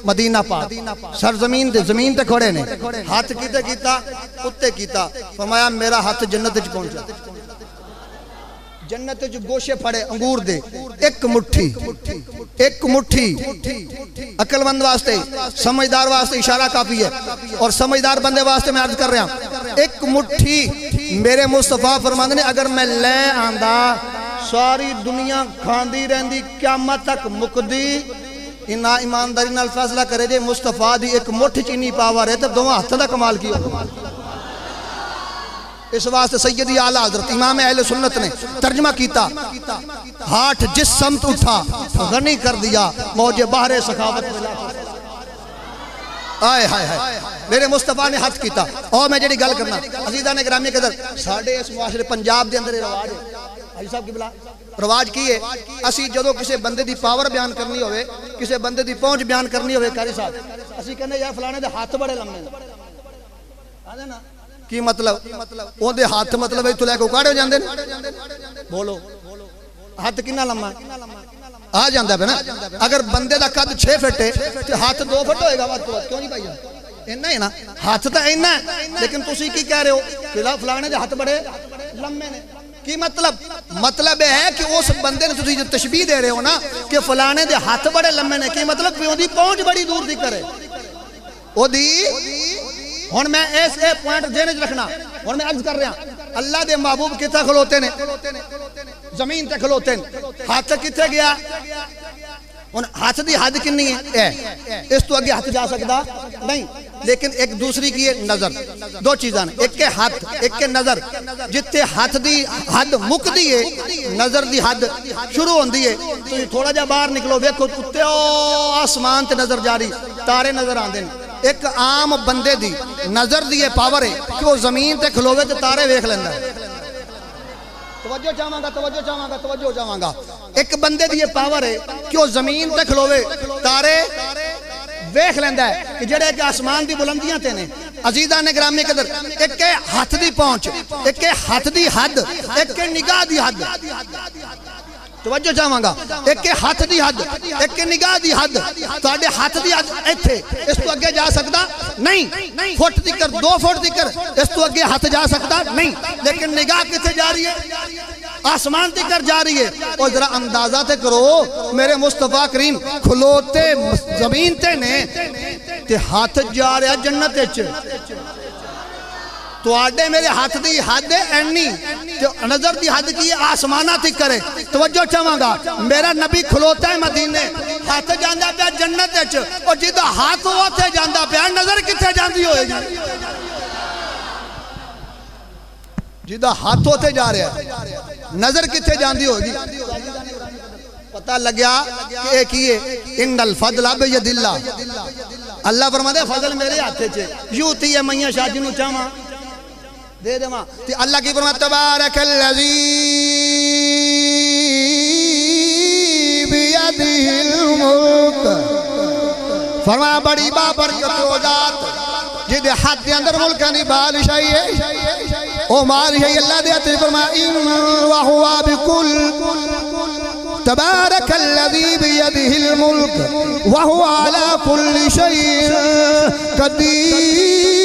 मदीना पाक सरजमीन ते जमीन ते खड़े ने, हाथ किते कीता? उत्ते कीता। फरमाया मेरा हाथ जन्नत विच पहुंचा। जन्नत विच गोशे फड़े अंगूर दे, एक मुट्ठी अकलमंद वास्ते, समझदार वास्ते इशारा काफी है, और समझदार बंदे वास्ते मैं अर्ज कर रहा हूं, एक मुट्ठी मेरे मुस्तफा फरमांदे ने अगर मैं ले आंदा सारी दुनिया खांदी रहंदी क़यामत तक मुकदी। इना ईमानदारी नाल फैसला करे जे मुस्तफा दी एक मुट्ठ च इन्नी पावर है तो दोवां हत्थां दा कमाल की होगा। इस वास्ते सैयदी आला हजरत इमाम अहले सुन्नत ने तर्जमा किया, हाथ जिस समत उठा गनी कर दिया मौजे बहरे सखावत मिला। आए हाय हाय मेरे मुस्तफा ने हथ किया। और मैं जी गल करना अजीजा ने ग्रामी के अंदर साढ़े इस मुआशरे पंजाब के अंदर रिवाज है, भाई साहब की बुला रिवाज की है, असी जो किसी बंदे की पावर बयान करनी हो, किसी बंदे की पहुंच बयान करनी हो, कारी साहब असी कहने यार फलाने के हाथ बड़े लम्बे आदे ना की मतलब ओदे हाथ मतलब इत्थों लैके उकाड़े हो जाते हैं। बोलो हाथ कितना लम्मा आ जाता है ना? अगर बंदे का कद 6 फुट है तो हाथ 2 फुट होएगा वध तो वध, क्यों नहीं भाई? इन्ना है ना, हाथ तो इन्ना है, लेकिन तुसी की कह रहे हो फलाने के हाथ बड़े लम्बे ने। की मतलब यह है कि उस बंदे ने तुसी जो तशबीह दे रहे हो ना कि फलाने के हाथ बड़े लम्बे ने, की मतलब ओदी पहुंच बड़ी दूर दी करे ओदी। हुण मैं इस पॉइंट ध्यान च रखना। हुण मैं अर्ज कर रहा अल्लाह दे महबूब किथे खलोते ने? जमीन ते खलोते ने। हाथ किथे गया? हुण हाथ दी हद कितनी है? इस तो अगे हाथ जा सकता नहीं। लेकिन एक दूसरी की है नजर। दो चीज़ां ने, एक के हाथ एक के नजर। जिथे हाथ दी हद मुकदी है नजर दी हद शुरू होंदी है। तो थोड़ा जा बाहर निकलो, वेखो उत्ते आसमान ते नजर जारी तारे नजर आते हैं। एक आम बंदे दी नजर दी ये पावर है कि वो जमीन ते खलोवे तो तारे वेख लेंदा है। तवज्जो चाहांगा। एक बंदे दी ये पावर है कि वो जमीन ते खलोवे तारे वेख लेंदा है कि जेड़े कि आसमान दी बुलंदियां ते ने। अजीजा ने ग्रामी कदर एक के हाथ दी पहुंच, एक के हाथ दी हद, एक के निगाह दी हद। तवज्जो चाहांगा, एक के हाथ दी हद, एक के निगाह दी हद। तुहाडे हाथ दी हद इत्थे, इस तो अगे जा सकता नहीं। फुट तिकर 2 फुट तिकर इस तो अगे हाथ जा सकता नहीं। लेकिन निगाह किथे जा रही है? आसमान तिकर जा रही है। और जरा अंदाजा ते करो मेरे मुस्तफा करीम खलोते जमीन ते ने ते हाथ जा रहा जन्नत विच। तुहाडे मेरे हाथ दी हद एनी ते नजर दी हद की आसमाना तिकर है। तवज्जो चाहांगा, मेरा नबी खलोता है मदीने, हाथ जांदा पिया जन्नत विच, और जिदा हाथ उत्थे जांदा पिया नजर किथे जांदी होएगी? जिदा हाथ उत्थे जा रहा है नजर किथे जांदी होगी? पता लग्या कि की है इन्नल फज़ला बियदिल्लाह। अल्लाह फरमांदा फजल मेरे हाथ च है, यूती है मैया शादी नु चाहां दे देवा। ते अल्लाह की फरमाता तबारकल्लज़ी बियदिहिल मुल्क। फरमाया बड़ी बाबरकत हो जात जिदे हाथ दे अंदर मुल्क दी बादशाही है। ओ बादशाही अल्लाह दे हत्थ फरमाया इन व हुवा बिकुल तबारकल्लज़ी बियदिहिल मुल्क व हुवा अला कुल्लि शैइन कदीर।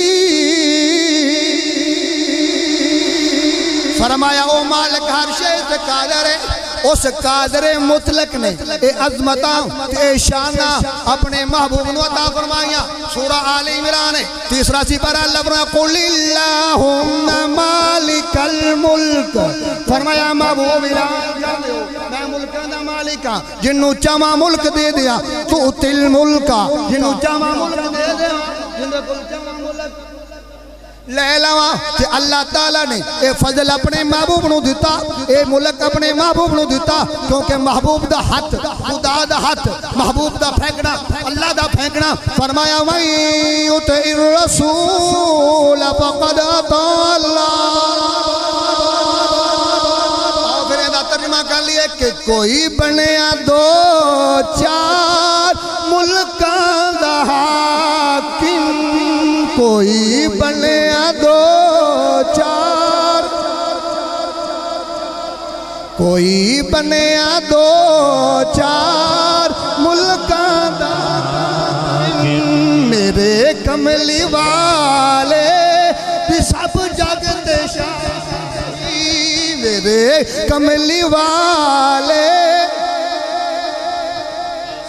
फरमाया ओ मालिक हर शे से कादर है। उस कादर मुतलक ने ए अजमता ए शाना अपने महबूब नु अता फरमाइया। सूरा आले इमरान है 3रा सिपारा। अल्लाह फरमाया कुल इल्लाहुम्मा मालिकल मुल्क। फरमाया महबूब मैं मुल्कां दा मालिक हां, जिन्नू चावा मुल्क दे दिया। तू तिल मुल्का, जिन्नू चावा मुल्क दे दिया, जिंदे कोल चावा मुल्क ले लवा। ते अल्लाह ताला ने ये फजल अपने महबूब नु दिता, ये मुल्क अपने महबूब नु दिता, क्योंकि महबूब दा हाथ खुदा दा हाथ, महबूब दा फेंकना अल्लाह दा फेंकना। फरमाया वही युतिर रसूल फक़द अताअल्लाह। फिर इसदा तर्जुमा कर लिए कि कोई बनया 2-4 मुल्कां दा हाकिम कोई बनया दो चार मुल्कां दा मेरे कमली वाले दी सब जग ते शाही मेरे कमली वाले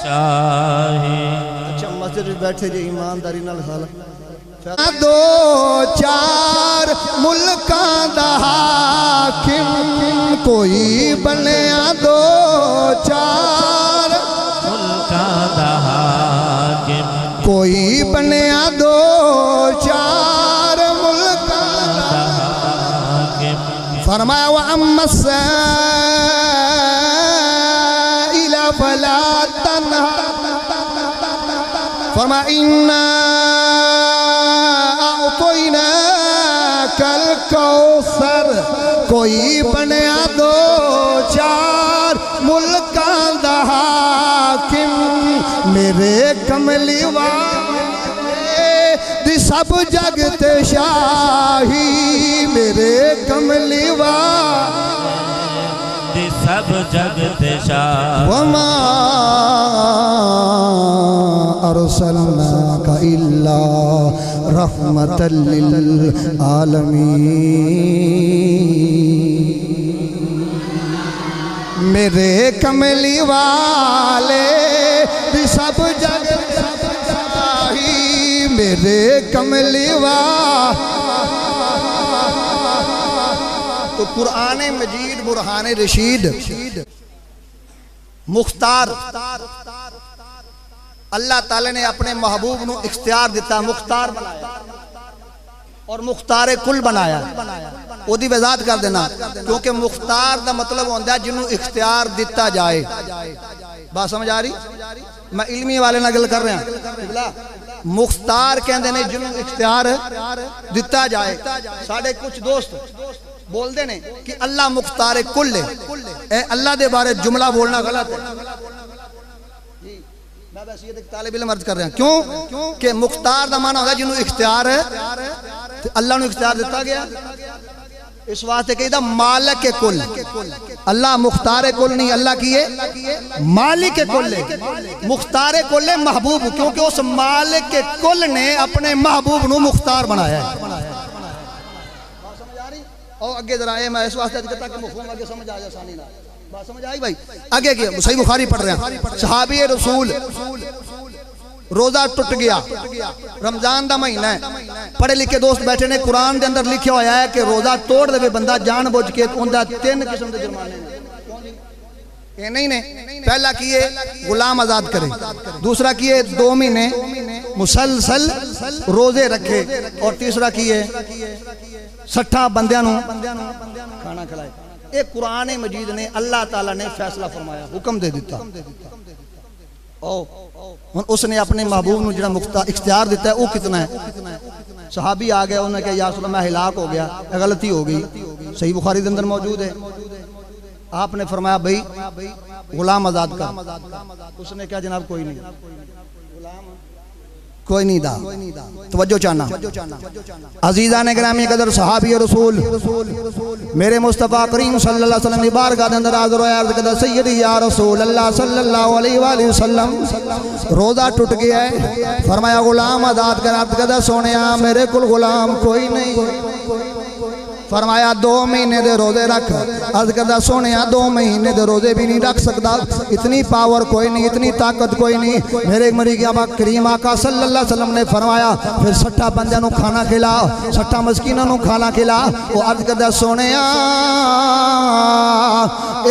शाही। अच्छा मस्जिद में बैठे जी ईमानदारी नाल खाला दो चार मुल्कां दा हाकिम कोई बनया दो चार मुल्कां दा हाकिम कोई बनया दो चार मुल्कां दा हाकिम। फरमाया व अम्मा साइला फला तन्हा फरमाया इन्ना कल कौसर कोई बनया दो चार मुल्कां दा हाकिम मेरे कमली वाले दी सब जग ते शाही मेरे कमली वाले सब जग ते शाही। वमा अरसलनाका इल्ला रहमतल लिल आलमीन मेरे कमली वाले सब जग शाही मेरे कमली तो कुरान मजीद बुरहान रशीद मुख्तार अल्लाह ताला ने अपने महबूब को इख्तियार दिता मुख्तार बनाया और मुख्तार कुल बनाया ओदी वजाहत कर देना क्योंकि मुख्तार का मतलब होता है जिन्होंने इख्तियार दिता जाए। बात समझ आ रही? मैं इल्मी वाले ना गल कर रहा मुख्तार कहते हैं जिन्होंने इख्तियार दिता जाए। साढ़े कुछ दोस्त बोलते हैं कि अल्लाह मुख्तार कुल है अल्लाह के बारे जुमला बोलना गलत है। मैं बस ये तालिब इल्म अर्ज कर रहा क्यों कि मुख्तार का माना होगा जिन्होंने इख्तियार है अल्लाह ने इख्तियार दिता गया इस वास्ते कही मालिक के कुल अल्लाह मुख्तार कुल नहीं अल्लाह की है मालिक के कुल है मुख्तार कुल है महबूब क्योंकि उस मालिक के कुल ने अपने महबूब को मुख्तार बनाया है। और आगे जरा मैं इस वास्ते ताकि मफहूम आगे समझ आ जाए आसानी ना। बात समझ आई भाई? आगे की सही बुखारी पढ़ रहे हैं सहाबी रसूल रोजा टूट गया रमजान का महीना है पढ़े लिखे दोस्त बैठे ने कुरान के अंदर लिखा होया है कि रोजा तोड़ दे बंदा जानबूझ के उनका 3 किस्म के जुर्माने ये नहीं ने पहला किए गुलाम आजाद करे दूसरा किए 2 महीने मुसलसल रोजे रखे और तीसरा किए 60 बंदियां खाना खिलाए। एक कुरान मजीद ने अल्लाह ताला ने फैसला फरमाया हुक्म दे दिता उसने अपने महबूब को जो मुख्तार इख्तियार दिता है वो कितना है। सहाबी आ गया उन्होंने कहा या रसूल मैं हिलाक हो गया गलती हो गई सही बुखारी के अंदर मौजूद है। आपने फरमाया भाई गुलाम आजाद कर उसने क्या जनाब कोई नहीं कोई नहीं दा तवज्जो चाहना अजीजा ने ग्रामी कदर सहाबी रसूल मेरे मुस्तफ़ा करीम सल्लल्लाहु अलैहि वसल्लम की बारगाह के अंदर हाज़िर होया अर्ज़ करदा सय्यदी या रसूल अल्लाह सल्लल्लाहु अलैहि वसल्लम रोज़ा टूट गया है फरमाया गुलाम आजाद कर अर्ज़ करदा सोनिया मेरे कुल गुलाम कोई नहीं फरमाया 2 महीने दे रोजे रख अर्ज करदा सोने 2 महीने दे रोजे भी नहीं रख सकता इतनी पावर कोई नहीं इतनी ताकत कोई नहीं मेरे मरी गया करीम आका सल्लल्लाहु अलैहि वसल्लम ने फरमाया फिर 60 बंदे को खाना खिला 60 मस्कीनों को खाना खिला वो अर्ज करदा सोने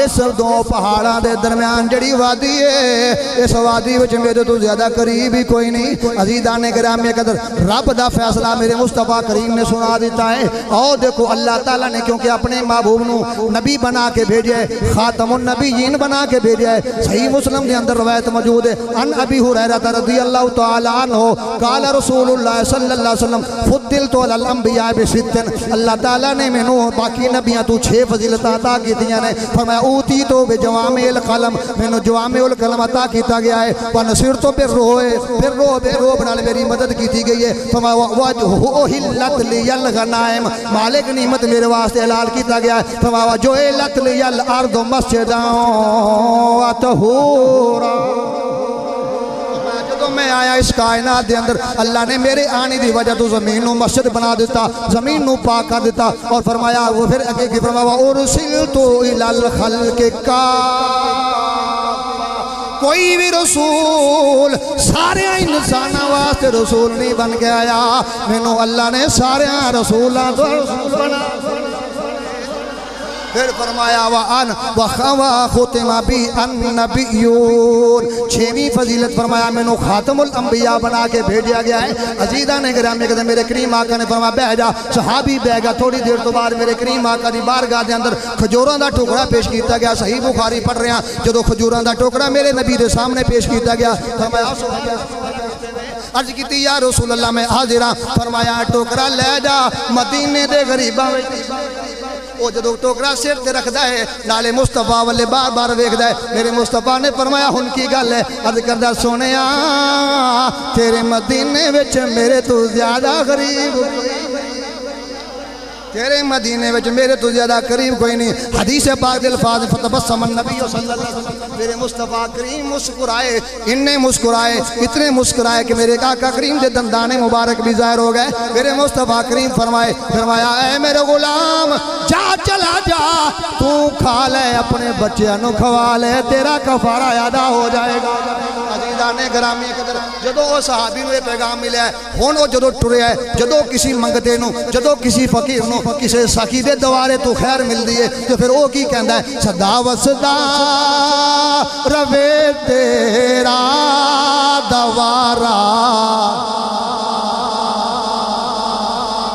इस 2 पहाड़ों के दरम्यान जड़ी वादी है इस वादी में मेरे तो ज्यादा करीब ही कोई नहीं। अजीज़ा ने गिरामी कदर रब का फैसला मेरे मुस्तफ़ा करीम ने सुना दिता है और देखो अल्लाह ताला ने क्योंकि अपने महबूब को नबी बना के भेजा है खातमुन नबीयीन बना के भेजा है। सही मुस्लिम के अंदर रवायत मौजूद है अन अबी हुरैरा रज़ियल्लाहु तआला अन्हु क़ाल रसूलुल्लाह सल्लल्लाहु अलैहि वसल्लम फुद्दिलतु अलल अंबिया बिसित्तिन अल्लाह ताला ने मैनू बाकी नबियां तू 6 फजीलतां अता कीतियां ने फरमाया ऊती तो बिजवामिल कलम मैनू जवामिल कलम अता किया गया है व नसिरतु बिर्रोब नाल मेरी मदद की गई है फरमाया वजहु हिल्लत लियल गनाइम मालिक नियमत जन्नत मेरे वास्ते ऐलान किया गया है। फरमाया जो लत लियल अर्द मस्जिदां व तहूरा। जदों मैं आया इस कायनात के अंदर अल्लाह ने मेरे आने की वजह तो जमीन को मस्जिद बना दिता, जमीन को पाक कर दिता। और फरमाया वो फिर अगे की फरमाया उरसिलतु इलल खल्क़ि का। कोई भी रसूल सारे इंसानों वास्ते रसूल नहीं बन के आया, मैनू अल्लाह ने सारे रसूलों तो रसूल बना। फिर फरमाया छेवीं फजीलत फरमाया मैनू खातमुल अंबिया बना के भेजा गया है। अजीदा ने गिरामी कहते मेरे करीम आका ने फरमाया बह जा, सहाबी बह गया। थोड़ी देर तो बाद मेरे करीम आका की बारगाह के अंदर खजूरों का टुकड़ा पेश किया गया। सही बुखारी पढ़ रहे हैं, जो खजूरों का टुकड़ा मेरे नबी के सामने पेश किया गया, फरमाया अर्ज की या रसूल अल्लाह मैं हाजिर हाँ। फरमाया टोकरा ले जा मदीने दे गरीबां वो जो टोकरा सिर ते रखता है नाले मुस्तफा वाले बार बार वेखदा है। मेरे मुस्तफा ने फरमाया हुन की गल है। अर्ज करदा सोनिया तेरे मदीने विच मेरे तो ज्यादा गरीब, तेरे मदीने विच मेरे तो ज्यादा करीब कोई नहीं। हदीस पाक दे अल्फाज फतबस्सम नबी सल्लल्लाहु अलैहि वसल्लम, मेरे मुस्तफा करीम मुस्कुराए, इन्ने मुस्कुराए, इतने मुस्कुराए कि मेरे काका करीम के दंदाने मुबारक भी ज़ाहिर हो गए। मेरे मुस्तफा करीम फरमाया ऐ मेरे गुलाम जा चला जा, तू खा ले अपने बच्चों को खवा ले, तेरा कफारा अदा हो जाएगा। अजीज़ाने गिरामी कदर जदों वो सहाबी को पैगाम मिला हुण वो जदों टुरिया है, जदों किसी मंगते नूं, जदों किसी फकीर नूं किसी सखी दे दवारे तो खैर मिलती है तो फिर वो की कहता है सदा वसदा रवे तेरा दवारा,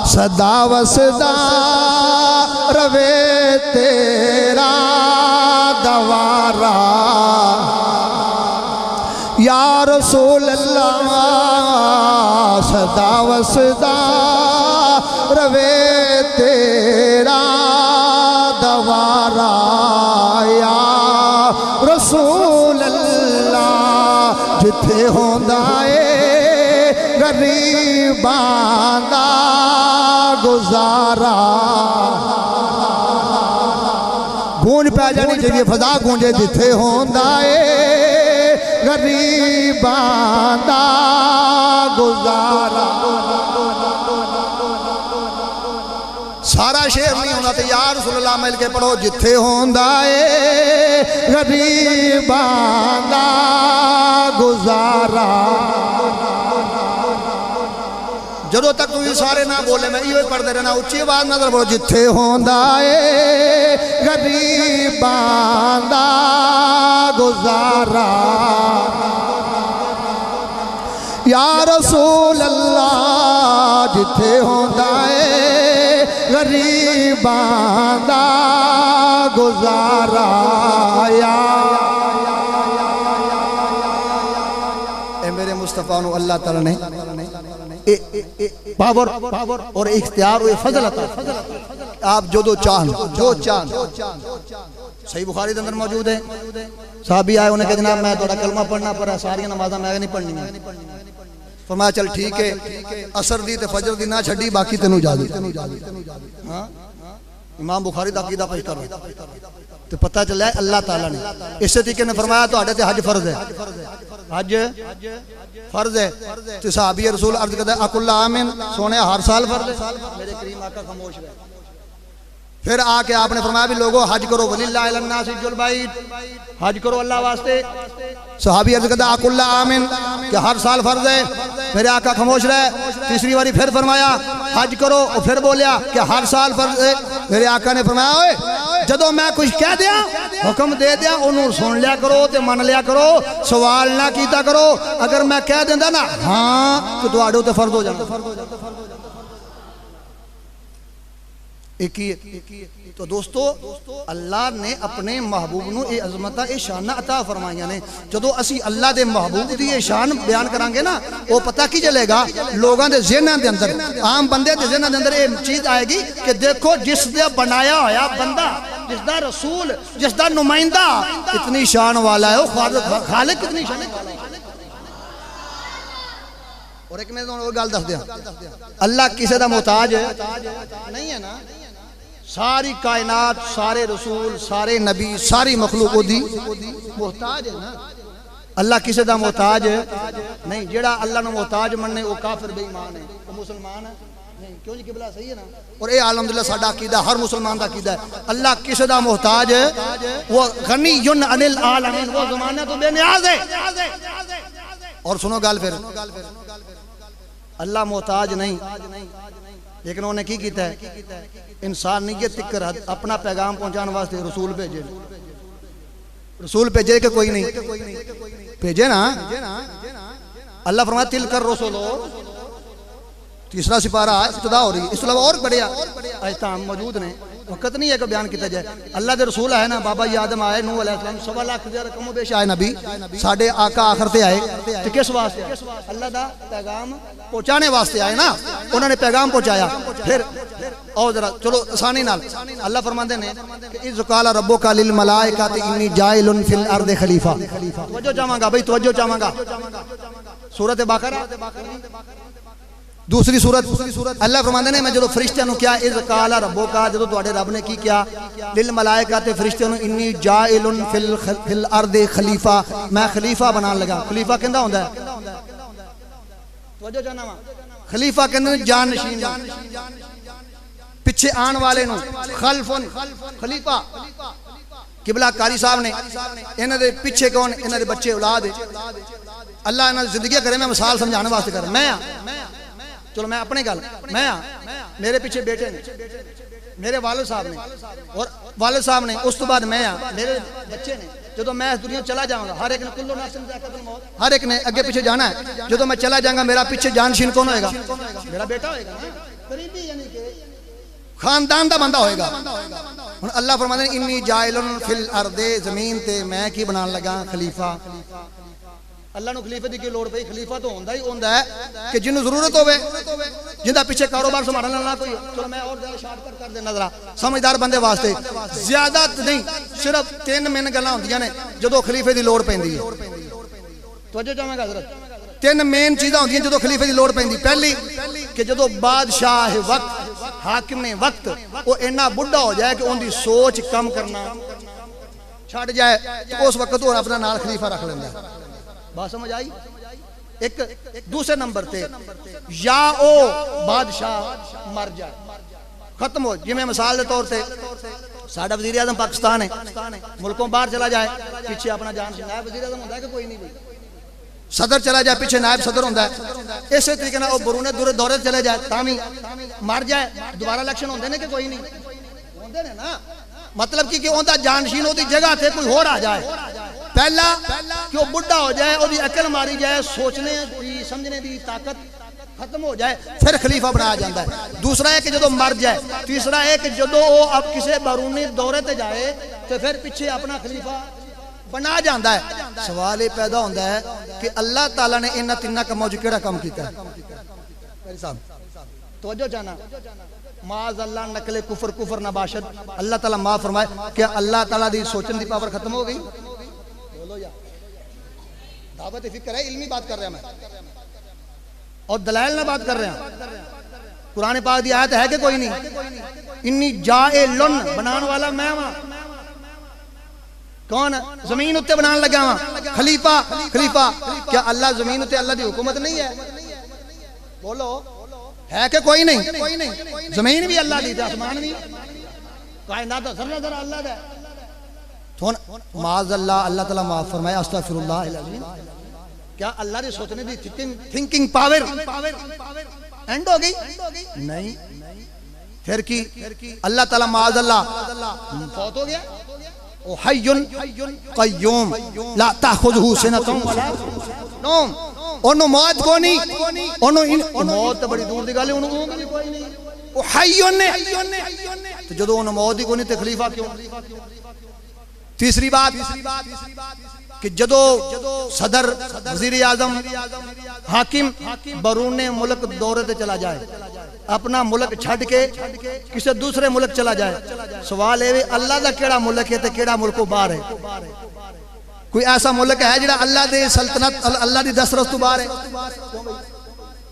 सदा वसदा रवे तेरा दवारा या रसूल अल्लाह, सदा वसदा रवे तेरा दवारा या रसूल अल्लाह। जिथे होंदा है गरीबां दा गुजारा, गूंज पै जानी चाहिए, फजा गूंजे जिथे होंदा है गरीबां दा गुजारा। सारा शेर नहीं होना तो यार रसूलुल्लाह मिल के पढ़ो जिथे होंदा है गरीबां दा गुजारा। जदों तक तुम सारे ना बोले मैं इहो पढ़ते रहना, उच्ची आवाज ना बोलो जिथे होंदा है गरीबां दा गुजारा या रसूल अल्लाह। जिथे होंदा है गरीबां दा गुजारा या मेरे मुस्तफा नूं अल्लाह ताला ने पावर और इख्तियार और फजल अता। आप जो चाहन जो चाहन सही बुखारी के अंदर मौजूद है। साहबी आए उन्हें कहा जनाब मैं थोड़ा कलमा पढ़ना पर सारी नमाज़ां मैं नहीं पढ़नी। फरमाया चल ठीक है, असर दी ते फजर दी ना छड़ी बाकी तेनू इजाजत। हां इमाम बुखारी दा अकीदा पेश कर तो पता चला अल्लाह ताला ने इस तरीके ने फरमाया तुहाडे ते हज फर्ज है, हज फर्ज है। तो सहाबी रसूल अर्ज करदा अकुल्ला आमिन, सोने हर साल फर्ज है। मेरे करीम आका खामोश रहे। फिर आके आपने फरमाया भी लोगों हज करो वलिल्लाहि अलन्नास हिज्जुल बैत, हज करो अल्लाह वास्ते। सहाबी अर्ज करदा अकुल्ला आमिन कि हर साल फर्ज है। मेरे आका खामोश रहे। तीसरी बारी फिर फरमाया हज करो और फिर बोलिया कि हर साल फर्ज है। मेरे आका ने फरमाया ओए जदों मैं कुछ कह दिया हुक्म दे दिया उन्होंने सुन लिया करो ते मन लिया करो, सवाल ना कीता करो। अगर मैं कह देंदा ना हाँ तो तुहाडे ते फर्ज हो जाना। एक ही तो दोस्तों अल्लाह ने अपने महबूब नूं ये अजमत ये शाना अता फरमाइयां ने। जदों असी अल्लाह दे महबूब दी ये शान बयान करांगे ना वो पता की चलेगा लोगों के ज़हनां दे अंदर, आम बंदे के ज़हनां दे अंदर ये चीज़ आएगी कि देखो जिसदा बनाया होया बंदा, जिसदा रसूल, जिसदा नुमाइंदा इतनी शान वाला है, वो खालिक कितनी शान वाला है। और एक मैं और गल दस दिया, अल्लाह किसी का मोहताज नहीं है ना। सारी कायनात, सारे रसूल, सारे नबी, सारी मखलूक ओदी मोहताज है ना। अल्लाह किसी का मोहताज नहीं। जेड़ा अल्लाह ने मोहताज मनने वो काफिर बेईमान है, वो मुसलमान है नहीं। क्यों जी किबला सही है ना। और ये अल्हम्दुलिल्लाह साडा अकीदा, हर मुसलमान का अकीदा है। अल्लाह किसी का मोहताज है, वो गनीयुन अनिल आलमीन, वो ज़माना तो बेनियाज है। और सुनो गल फिर, अल्लाह मोहताज नहीं, लेकिन उन्हें की किया है, इंसानियत तिकर अपना पैगाम पहुंचाने वास्ते रसूल भेजे। रसूल भेजे कि कोई नहीं भेजे ना। अल्लाह फरमाया तिल कर रसूलो, तीसरा सिपारा इब्तिदा हो रही है। इस अलावा और बढ़िया अहकाम मौजूद ने, वक्त नहीं है कि बयान किया जाए। अल्लाह के रसूल है ना, बाबा आदम आए, नूह अलैहिस्सलाम 1.25 लाख कमो बेश आए नबी, साडे आका आखिर ते आए तो किस वास्ते? अल्लाह का पैगाम पहुंचाने वास्ते आए ना। उन्होंने पैगाम पहुंचाया। फिर और जरा चलो आसानी नाल अल्लाह फरमाते ने कि इज़ क़ाला रब्बुका लिल मलाइकाति इन्नी जाइलुन फिल अर्दि खलीफा। तवज्जो चाहांगा भाई, तवज्जो चाहांगा। सूरत बकरा दूसरी सूरत। अल्लाह फरमाते ने मैं जो फरिश्तियां क्या, इज़ क़ाला रब्बुका, जो तुम्हारे रब ने की क्या, लिल मलाइकाति फरिश्तियां इन्नी जाइलुन फिल अर्दि खलीफा, मैं खलीफा बनाने लगा। खलीफा कहंदा हुंदा है, तवज्जो चाहना, खलीफा कहंदे जानशीन, पिछे आने वाले नु खलफुन खलीफा। किबला कारी साहब ने इन्हां दे पिछे कौन, इन्हां दे बच्चे औलाद है। अल्लाह इन्हां दी जिंदगी करे, मैं मिसाल समझाने वास्ते कर। मैं चलो मैं अपने गल, मैं मेरे पीछे बेटे ने, मेरे वालिद साहब ने, और वालिद साहब ने, उस तो बाद मैं मेरे बच्चे ने। जो मैं इस दुनिया चला जाऊंगा, हर एक ने कुल्लु नफ्सिन ज़ाइक़ातुल मौत, हर एक ने अगे पीछे जाना है। जो मैं चला जाऊंगा, मेरा पीछे जानशीन कौन होएगा? मेरा बेटा होएगा ना, करीबी यानी कि खानदान का बंदा होएगा। हुण अल्लाह फरमाते हैं इन्नी जाइलुन फिल अर्दे, जमीन ते मैं की बनाने लगा खलीफा। अल्लाह नूं खलीफे दी की लोड़ पई? खलीफा तो होंदा ही होंदा है कि जिन्हों जरूरत होवे, जिंदा पीछे कारोबार संभालने वाला कोई। चलो मैं और ज्यादा शॉर्टकट कर देना जरा समझदार बंदे वास्ते। ज्यादा नहीं, सिर्फ 3 मेन गल्लां होंदियां ने जदों खलीफे दी लोड़ पैंदी है। तवज्जो चाहांगा हज़रत, 3 मेन चीज़ां होंदियां जदों खलीफे दी लोड़ पैंदी। पहली कि जदों बादशाह वक्त, हाकिम ने वक्त, वो इन्ना बुढ़ा हो जाए कि उनकी सोच कम करना छड़ जाए, तो उस वक्त वो अपना नाल खलीफा रख लेंदा। बात समझ आई? एक दूसरे नंबर पे या ओ बादशाह मर जाए, खत्म हो, जिमें मिसाल के तौर पर साडा वज़ीर आज़म पाकिस्तान है, मुल्कों बाहर चला जाए, पीछे अपना जान नायब वज़ीर आज़म होता है कि कोई नहीं, सदर चला जाए पीछे नायब सदर होता है। इस तरीके वो बरूने दौरे चले जाए, तामी मर जाए, दोबारा इलेक्शन होंगे ने कि कोई नहीं होंगे ने ना। मतलब कि उनका जानशीन उसकी जगह से कोई होर आ जाए। पहला कि वो बुढ़ा हो जाए, उसकी अकल मारी जाए, सोचने की समझने की ताकत खत्म हो जाए, फिर खलीफा बनाया जाता है। दूसरा है कि जो मर जाए। तीसरा है कि जो वो अब किसी बरूनी दौरे ते जाए तो फिर पीछे अपना खलीफा बना जाता है। सवाल ये पैदा होता है कि अल्लाह ताला ने इन्हां तिन्हां कामों च किहड़ा काम कीता है? तवज्जो चाहना, माज़ अल्लाह नकले कुफर कुफर नबाशद, अल्लाह ताला माफ फरमाए। क्या अल्लाह ताला दी सोचने की पावर खत्म हो गई? बोलो यार, दावत फिक्र है, इल्मी बात कर रहा मैं और दलाइल ना बात कर रहे हैं। कुरान पाक दी आयत है कि कोई नहीं? इन्नी जाइलुन बनाने वाला मैं वहां कौन? जमीन उत्ते बनाने लगा वहां खलीफा। खलीफा क्या अल्लाह जमीन उत्ते अल्लाह की हुकूमत नहीं है? बोलो है कि कोई नहीं? जमीन भी अल्लाह दी, आसमान भी, कायनात जरा जरा अल्लाह दा। माज़ अल्लाह, अल्लाह ताला माफ फरमाए, अस्तगफिरुल्लाह अल अज़ीम। क्या अल्लाह की सोचने की थिंकिंग पावर एंड हो गई? नहीं। फिर की अल्लाह ताला माज़ अल्लाह फौत हो गया। ओ हय्युन क़य्यूम ला ताखुज़ुहु सिनतुन वला नौम, ओनु मौत को नहीं, ओनु मौत तो बड़ी दूर की गल है, ओनु कोई नहीं। ओ हय्युन ने, तो जदों ओनु मौत ही कोई नहीं तो खलीफा क्यों? तीसरी बात कि जदों सदर, वज़ीर आज़म, हाकिम बरूने मुल्क दौरे ते चला जाए, अपना मुल्क छड़ के किसी दूसरे मुल्क चला जाए, सवाल है अल्लाह का केड़ा मुल्क है तो केड़ा मुल्क बाहर है? कोई ऐसा मुल्क है जिहड़ा अल्लाह दे सल्तनत, अल्लाह दी दस्तरस तो बाहर है?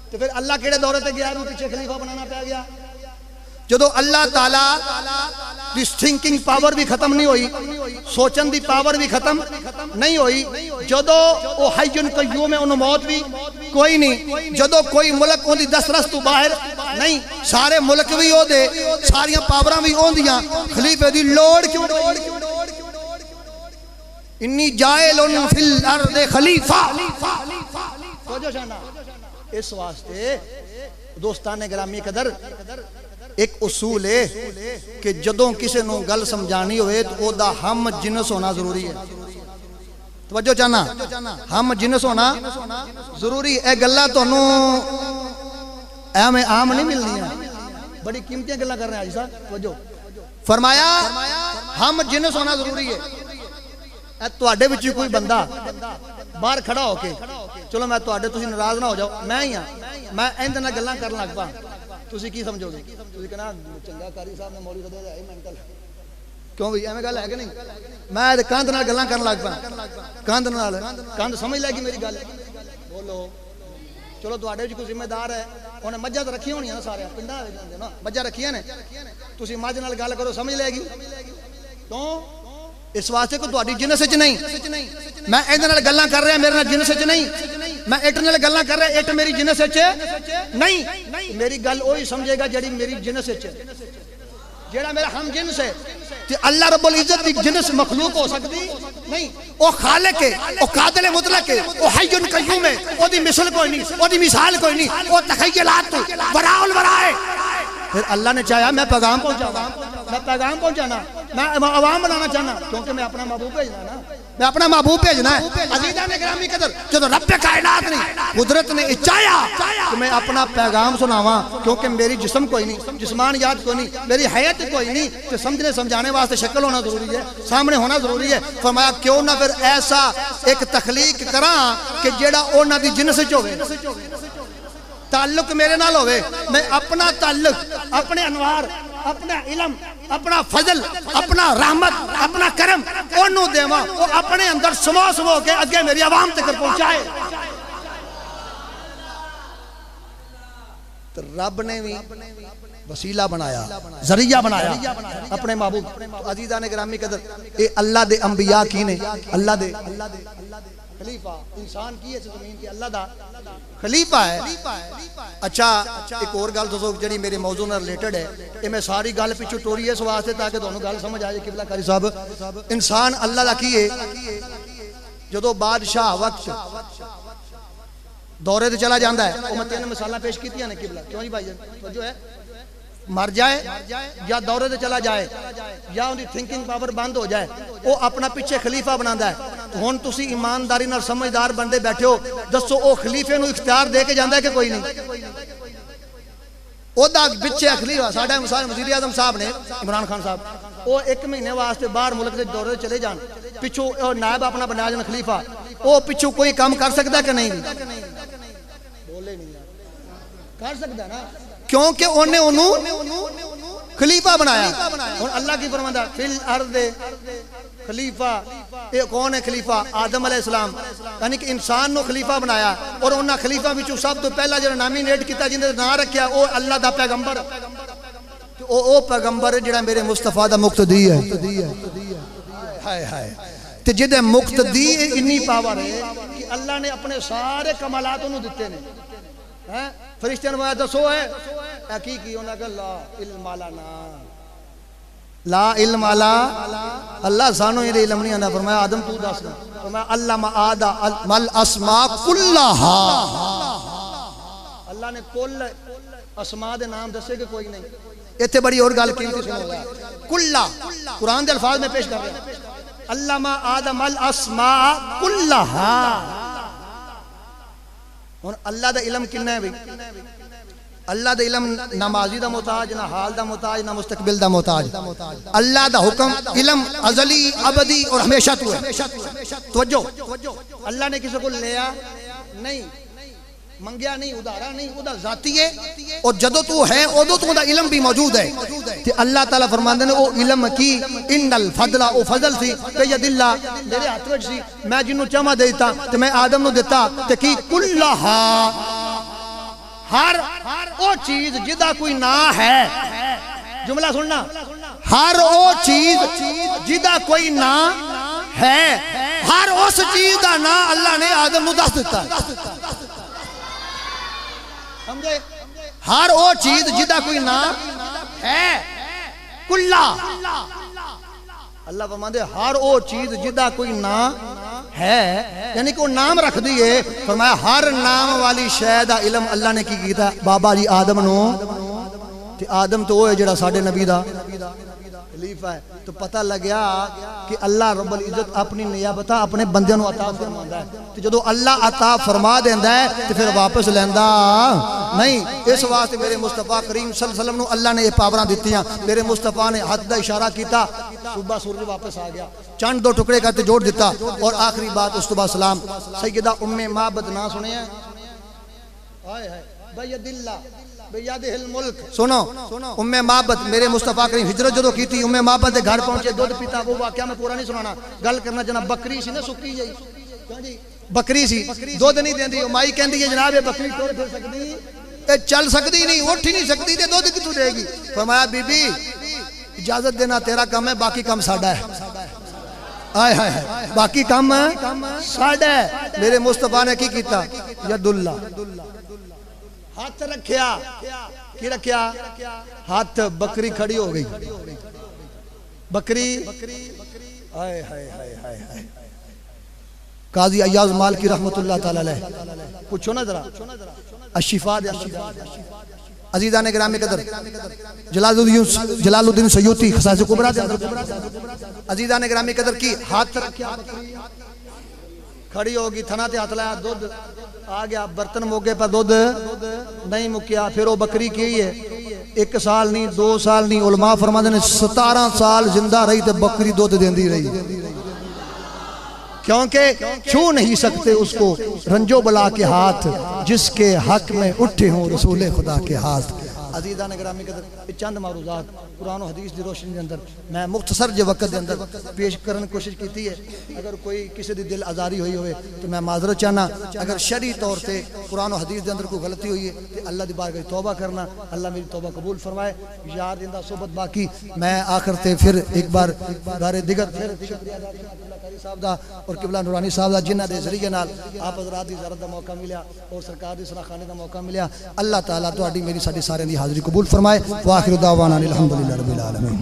तो फिर अल्लाह केड़े दौरे ते गया, पीछे खलीफा बनाना पै गया? जदों अल्लाह ताला दी थिंकिंग पावर भी खत्म नहीं हुई, सोचन दी पावर भी खत्म नहीं हुई, जदों वो हय्युन कय्यूम है, उन्होंने मौत भी कोई नहीं, जदों कोई मुल्क उनकी दस्तरस तो बाहर नहीं, सारे मुल्क भी ओदे, सारियां पावरां भी ओंदियां, खलीफे दी लोड़ क्यों? इन्नी जाइलुन फिल अर्दि खलीफा। इस वास्ते दोस्ताने गिरामी कदर एक उसूल है कि जदों किसी को गल समझानी होवे तो ओदा हम जिनस होना जरूरी है। तवज्जो चाहना, हम जिनस होना जरूरी है। गल्लां तुहानू एवें आम नहीं मिलनियां, बड़ी कीमती गल्लां कर रहे हैं। साहब तवज्जो फरमाया हम जिनस होना जरूरी है। तुहाडे विच कोई बंदा बाहर खड़ा होके, चलो मैं तुहाडे, तुसीं नाराज ना हो जाओ, मैं ही हाँ, मैं इहदे नाल गल्लां करन लग पा, तुसीं की समझोगे? तुसीं कहना चंगा कारी साहब ने मौलवी सदे है मेंटल, क्यों भी एवें गल है कि नहीं? मैं कंध नाल गल्लां करन लग पा, कंध नाल, कंध समझ लैगी मेरी गल। बोलो चलो तुहाडे विच कोई जिम्मेदार है, उन्हें मज्जां तो रखियां होणियां सारे पिंडां विच जांदे ना, मज्जां रखियां ने, तुसीं मज्ज नाल गल करो समझ लैगी। क्यों? इस वास्ते को तुहाडी जिनस च नहीं, मैं इहदे नाल गल्लां कर रहा, मेरे नाल जिनस च नहीं, मैं इट नाल गल्लां कर रहा, इट मेरी जिनस च नहीं। मेरी गल वही समझेगा जिहड़ी मेरी जिनस च, जेड़ा मेरा हम जिनस है। ते अल्लाह रब्बुल इज्जत दी जिनस मखलूक हो सकती नहीं, वो खालिक है, वो कादिल मुतलक है, वो हय्युन कय्यूम है, ओदी मिसल कोई नहीं, ओदी मिसाल कोई नहीं, वो तखय्युलात तो वराउल वरा है। फिर अल्लाह ने चाहा मैं पैगाम पहुंचाऊं, मैं पैगाम पहुंचाना, मैं अवाम बनाना चाहना, क्योंकि मैं अपना महबूब भेजना ना, मैं अपना महबूब भेजना है। अज़ीज़ान गिरामी कदर जो रब कायनात ने कुदरत ने चाहा कि मैं अपना पैगाम सुनावा, क्योंकि मेरी जिस्म कोई नहीं, जिस्मानियात कोई नहीं, मेरी हयात कोई नहीं, तो समझने समझाने वास्ते शक्ल होना जरूरी है, सामने होना जरूरी है। फरमाया क्यों ना फिर ऐसा एक तखलीक करा कि जेड़ा उन्हां दी जिनस च होवे, ताल्लुक मेरे नाल होवे, मैं अपना ताल्लुक, अपने अनवार, अपना इलम, अपना फजल, अपना रहमत, अपना करम ओनू देवा, वो अपने अंदर समो समो के अगे मेरी आवाम तक पहुंचाए। तो रब ने भी वसीला बनाया, जरिया बनाया अपने महबूब। अज़ीज़ान गिरामी कदर ये अल्लाह दे अंबिया की ने, अल्लाह दे खलीफा इंसान की है ज़मीन के, अल्लाह दा खलीफा है। अच्छा एक और गल दसो जी मेरे मौजू नाल रिलेटेड है, ये मैं सारी गल पिछू टोरी इस वास्ते ताकि तुहानू गल समझ आ जाए। किबला कारी साहब इंसान अल्लाह दा की है, जदों बादशाह वक्त दौरे ते चला जाता है, वो मैं 3 मिसालां पेश कीतियां ने। किबला क्यों जी भाई जो है मर जाए या दौरे ते चला जाए या उनकी थिंकिंग पावर बंद हो जाए, वो अपना पिछे खलीफा बनाता है। हुण तुसी ईमानदारी नाल समझदार बंदे बैठे हो, दसो वो खलीफे नूं इख्तियार दे के जाता है कि कोई नहीं? ओदा पिछे खलीफा साडा वज़ीर आज़म साहब ने, इमरान खान साहब, वो 1 महीने वास्ते बाहर मुल्क के दौरे चले जान, पिछू नायब अपना बना जान खलीफा, वो पिछू कोई काम कर सकता कि नहीं? बोले नहीं कर सकता ना, क्योंकि उन्हें उन्होंने खलीफा बनाया। और अल्लाह की फरमांदा फिल अर्दे खलीफा, ये कौन है खलीफा? आदम अलैहिस्सलाम, यानी कि इंसान नो खलीफा बनाया। और उन्होंने खलीफा विचों सब तो पहला जो नामीनेट किया, जिन्हें नाम रखा वो अल्लाह दा पैगंबर, वो पैगंबर जिहड़ा मेरे मुस्तफा दा मुक्तदी है। हाय हाय, ते जिहदे मुक्तदी इन्नी पावर है कि अल्लाह ने अपने सारे कमालात उन्होंने दिते ने। हैं फरिश्ते ने दसो है की उन्हें कहा ला इल्म लना, ला इल्म ला, अल्लाह सानू ये इल्म नहीं आंदा। फरमाया आदम तू दस, फरमाया अल्लाह मा आदा मल अस्मा कुल्लाहा, अल्लाह ने कुल अस्मा दे नाम दसे कि कोई नहीं। इत्थे बड़ी और गल कीमती सुनो, कुल्ला कुरान दे अल्फाज में पेश कर रहा है, अल्लाह मा आदा मल अस्मा कुल्लाहा। अल्लाह दा इलम किन्ना है भाई? अल्लाह दा इलम नमाजी दा मोहताज, ना हाल दा मोहताज, ना मुस्तकबिल दा मोहताज। अल्लाह दा हुक्म इलम अजली अबदी और हमेशा तू है। तवज्जो, अल्लाह ने किसी को लिया नहीं, मंगया नहीं, उधारा नहीं, उदा जाती है। और जदों तू है उदों तू इलम भी मौजूद है। ते अल्लाह ताला फरमांदे ने ओ इलम की इन्नल फदला, ओ फजल सी बेयदिल्ला, मेरे हाथ विच सी, मैं जिन्नू चाहा दे दिता, ते मैं आदम नू दिता। ते की कुल्लाहा, हर वो चीज जिदा कोई ना है जुमला सुनना, हर वो चीज जिदा कोई ना है, हर उस चीज का ना अल्लाह ने आदम नूं दस दिता। समझे? हर वो चीज जिदा कोई ना है, कुल्ला अल्लाह फरमांदे हर वो चीज जिदा कोई ना है, यानी कि वो नाम रख दिए। फरमाया हर नाम वाली शै दा इल्म अल्लाह ने की कीता बाबा जी आदम नूं, ते आदम तो वो है जिहड़ा साडे नबी दा खलीफा है। तो पता लग गया कि अल्लाह रब्बुल इज्जत अपनी नियाबता अपने बंदियां नूं अता फरमांदा है, ते जदों अल्लाह अता फरमा देंदा है ते फिर वापस लैंदा नहीं। इस वास्ते मेरे मुस्तफा करीम सल्लल्लाहु अलैहि वसल्लम नूं अल्लाह ने ये पावरां दित्तियां। मेरे मुस्तफा ने हथ दा इशारा किया, सुबह सूरज वापस आ गया, चंद दो टुकड़े करके जोड़ दिता। और आखिरी बात उस तो बाद सलाम सैयदा उम्मे माबद ना सुनिया, हाय हाय बयदिल्ला बेयादिल मुल्क। सुनो उम्मे माबद मेरे मुस्तफा करीम हिजरत जो की थी, उम्मे माबद के घर पहुंचे, दूध पीता। वो वाकया मैं पूरा नहीं सुनाना, गल करना जना। बकरी सी ना सुक्की जी, बकरी सी, दूध नहीं देंदी। माई कहती है जनाब ये बकरी टुर फिर सकती, ये चल सकती नहीं, उठ ही नहीं सकती, ते दूध कितों देगी? फरमाया बीबी इजाजत देना तेरा काम है, बाकी काम साडा है। आय हाय हाय, बाकी काम साडा है। मेरे मुस्तफा ने की किया? यदुल्ला, हाथ रखिया। की रखिया? हाथ। बकरी खड़ी हो गई। बकरी हाय हाय हाय हाय हाय। काजी अय्याज मालिकी रहमतुल्लाह ताला अलैह, पूछो ना जरा अशिफा दे अंदर। अजीजा ने ग्रामी कदर जलालुद्दीन सयूती खसाइस कुबरा दे अंदर, अजीजा ने ग्रामी कदर की हाथ रखिया, खड़ी होगी, थना ते हाथ लाया, दूध आ गया, बर्तन मोगे पर दूध नहीं मुकिया। फिर वो बकरी की है, 1 साल नहीं 2 साल नहीं, उलमा फरमाते ने 17 साल जिंदा रही तो बकरी दूध देंदी रही, क्योंकि छू नहीं सकते उसको रंजो बला के हाथ, जिसके हक में उठे हों रसूल खुदा के हाथ। अजीजा ने ग्रामी कदर चंद मारूजात कुरान और हदीस की रोशनी के अंदर मैं मुख्तसर जो वक्त के अंदर पेश करने की कोशिश की है। अगर कोई किसी की दिल आजारी हुई हो तो मैं माजरत चाहना। अगर शरी तौर पर कुरान और हदीस के अंदर कोई गलती हुई है तो अल्लाह की बारगाह तौबा करना, अल्लाह मेरी तौबा कबूल फरमाए। यार जिंदा सोबत बाकी मैं आखिर से फिर एक बार दारे दिगर साहब दा और किबला नूरानी साहब दा जिन्हां दे जरिए नाल आप हज़रात दी ज़ियारत दा मौका मिला और सरकार दी सराखाने दा मौका मिला। अल्लाह ताला तुहाडी मेरी साडी सारे दी हाज़री कबूल फरमाए। व आखिर दावाना अनिल हम्दुलिल्लाहि रब्बिल आलमीन।